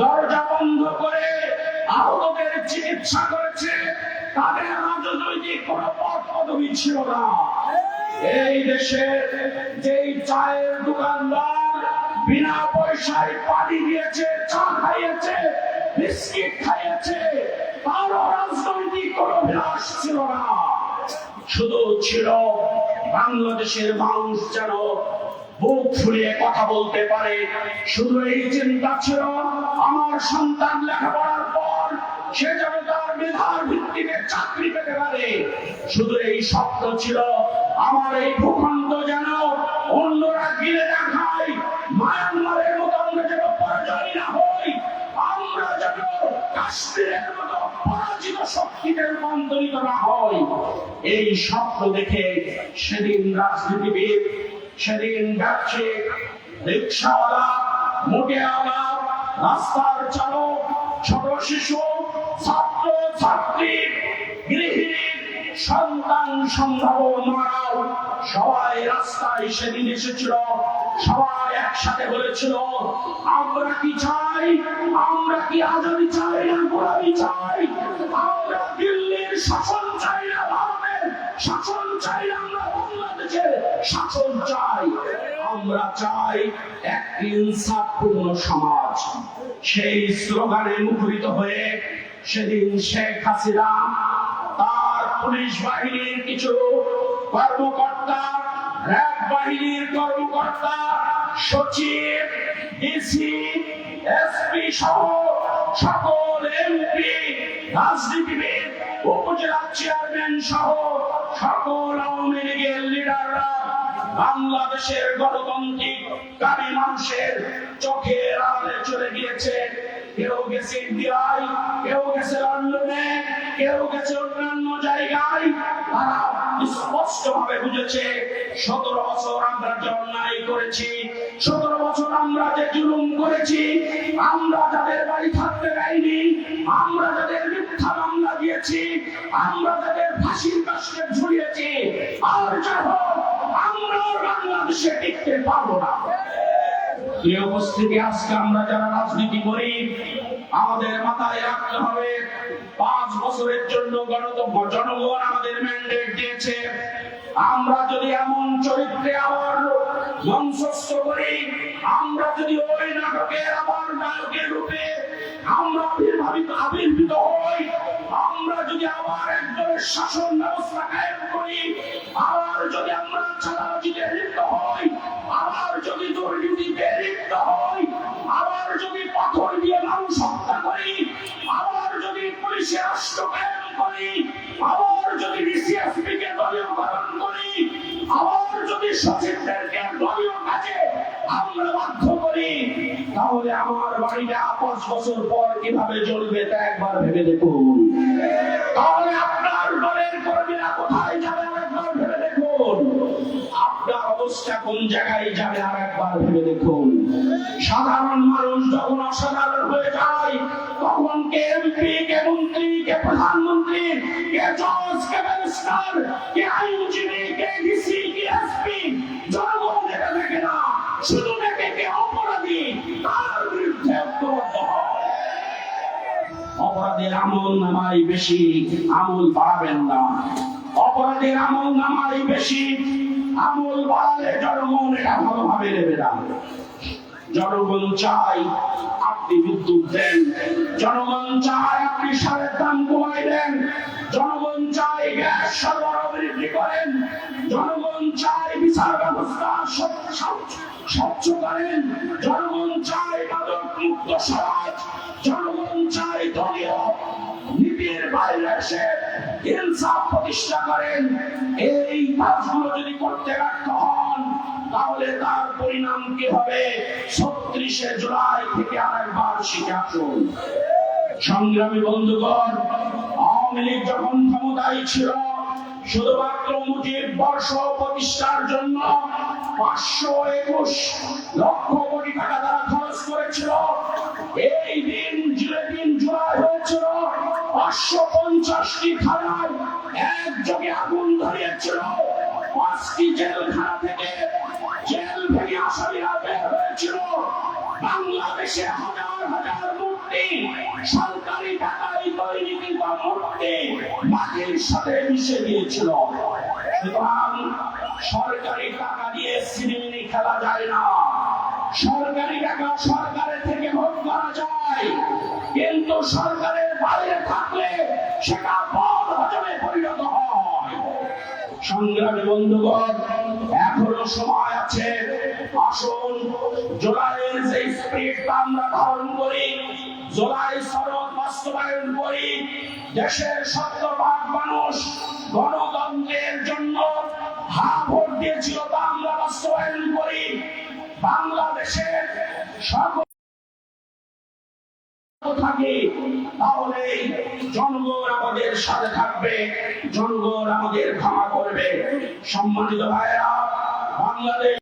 দরজা বন্ধ করে আহতদের চিকিৎসা করেছে, তাদের রাজনৈতিক কোন পদ পদবি ছিল না। এই দেশে যেই চায়ের দোকানদার বিনা পয়সায় পানি দিয়েছে, চা খাইয়েছে, বিস্কিট খাইয়েছে, তারও রাজনৈতিক কোন অভিলাষ ছিল না। শুধু ছিল বাংলাদেশের মানুষ যেন বুক ফুলিয়ে কথা বলতে পারে, শুধু এই চিন্তা ছিল আমার সন্তান লেখাপড়ার পর সে যেন তার মেধার ভিত্তিতে চাকরি পেতে পারে, শুধু এই স্বপ্ন ছিল আমার এই ভূখণ্ড যেন অন্যরা গিলে না খায়, মায়ানমারের মতো আমরা যেন পরাজয় না হই, আমরা যেন কাশ্মীরের মতো পরাজিত শক্তিতে রূপান্তরিত না হই। এই স্বপ্ন দেখে সেদিন রাজনীতিবিদ, সেদিন ব্যবসায়িক, রিক্সাওয়ালা, মোটেওয়ালা, রাস্তার চালক, ছোট শিশু, ছাত্র ছাত্রী, গৃহিণী, সন্তান সম্ভব মারাও সবাই রাস্তায় সেদিন এসেছিল। সবাই একসাথে বলেছিল, আমরা কি চাই? আমরা কি আজাদী চাই না গোলামি চাই? আমরা দিল্লির শাসন চাই না ভারতের শাসন চাই না, আমরা বাংলাদেশের শাসন চাই। আমরা চাই একটি ইনসাফপূর্ণ সমাজ। সেই স্লোগানে মুখরিত হয়ে সেদিন শেখ হাসিনা তার পুলিশ বাহিনীর কিছু কর্মকর্তা, র্যাব বাহিনীর কর্মকর্তা, সচিব, ডিসি, এসপি সহ সকল এমপি, রাজনীতিবিদ, উপজেলা চেয়ারম্যান সহ সকল আওয়ামী লীগের লিডাররা বাংলাদেশের গণতান্ত্রিক দাবি মানুষের চোখের আড়ালে চলে গিয়েছে। কেউ গেছে ইন্ডিয়ায়, কেউ গেছে লন্ডনে, কেউ গেছে অন্যান্য জায়গায়। তারা স্পষ্ট ভাবে বুঝেছে 17 বছর আমরা যে অন্যায় করেছি, 17 বছর আমরা যে জুলুম করেছি, আমরা যাদের বাড়ি থাকতে দেয়নি, আমরা যাদের মিথ্যা মামলা দিয়েছি, আমরা যাদের ফাঁসির কাস্টে ঝুলিয়েছি, আর যা হোক আমরা বাংলাদেশে টিকতে পারবো না। এই উপস্থিতি আজকে আমরা যারা রাজনীতি করি আমাদের মাথায় রাখতে হবে 5 বছরের জন্য জনগণ আমাদের ম্যান্ডেট দিয়েছে। আমরা যদি এমন চরিত্রে আবার মঞ্চস্থ করি, আমরা যদি ওই নাটকের আবার নায়কের রূপে আমরা আবির্ভূত হই, আমরা যদি আবার একজনের শাসন ব্যবস্থা কায়েম করি, আবার যদি আমরা চাঁদাবাজিতে লিপ্ত হই, আবার যদি দুর্নীতিতে লিপ্ত হই, আবার যদি পাথর দিয়ে মানুষ হত্যা করি, আবার যদি পুলিশের রাষ্ট্র কায়েম করি, আবার যদি ডিসিএসপি কে দলীয়করণ করি, আবার যদি সচিবদেরকে দলীয় কাজে আমরা বাধ্য করি, তাহলে আমার বাড়িটা 5 বছর পর কিভাবে চলবে তা একবার ভেবে দেখুন। তাহলে আপনার দলের কর্মীরা কোথায় যাবে একবার ভেবে দেখুন। আপনার অবস্থা কোন জায়গায় যাবে আর একবার ভেবে দেখুন। সাধারণ মানুষ যখন অসাধারণ হয়ে যায় তখন কে এমপি, কে মন্ত্রী, কে প্রধানমন্ত্রী, কে জজ, কে ব্যারিস্টার, কে আইনজীবী, কে ডিসি, কে এসপি, জনগণ এটা দেখে না, শুধু দেখে কে অপরাধী তার বিরুদ্ধে ঐক্যবদ্ধ হয়। অপরাধের আমল নামাই বেশি, আমল বাড়াবেন না। অপরাধের আমল নামাই বেশি, আমল বাড়ালে জনগণ এটা ভালোভাবে নেবে না। জনগণ চাই আপনি বিদ্যুৎ দেন, জনগণ চায় আপনি সারের দাম কমাই দেন, জনগণ চায় গ্যাস সরবরাহ বৃদ্ধি করেন, জনগণ চায় বিচার ব্যবস্থা স্বচ্ছ করেন, জনগণ চায় মাদক মুক্ত সমাজ, জনগণ চায় দলীয় নীতির বাইরে এসে ইনসাফ প্রতিষ্ঠা করেন। এই কাজগুলো যদি করতে ব্যর্থ হন তাহলে তার পরিণাম কি হবে 36 জুলাই থেকে আরেকবার শিখে আসুন। সংগ্রামী বন্ধুগণ, আওয়ামী লীগ যখন ক্ষমতায় ছিল শুধুমাত্র মুজিব বর্ষ প্রতিষ্ঠার জন্য 521 লক্ষ কোটি টাকা তারা খরচ করেছিল। এই দিন জুলাই হয়েছিল 550টি থানায় একযোগে আগুন ধরিয়েছিল। 5টি জেলখানা থেকে জেল ভেঙে আসামিরা বের হয়েছিল। বাংলাদেশে হাজার হাজার মূর্তি, সরকারি টাকায় তৈরিকৃত মূর্তি মাটির সাথে মিশে গিয়েছিল। সুতরাং সরকারি টাকা দিয়ে সিনেমিনি খেলা যায় না। সরকারি টাকা সরকারের থেকে ভোগ করা যায়, কিন্তু সরকারের বাইরে থাকলে সেটা বদ হজমে পরিণত হয়। সংগ্রামী বন্ধুগণ, এখনো সময় আছে। আসুন জুলাইয়ের যে স্পিরিটটা আমরা ধারণ করি, জুলাই সনদ বাস্তবায়ন করি। দেশের 70% মানুষ গণতন্ত্রের জন্য ভোট দিয়েছিল, তা আমরা বাস্তবায়ন করি। বাংলাদেশের সকল থাকে তাহলে জনগণ আমাদের সাথে থাকবে, জনগণ আমাদের ক্ষমা করবে। সম্মানিত ভাইরা, বাংলাদেশ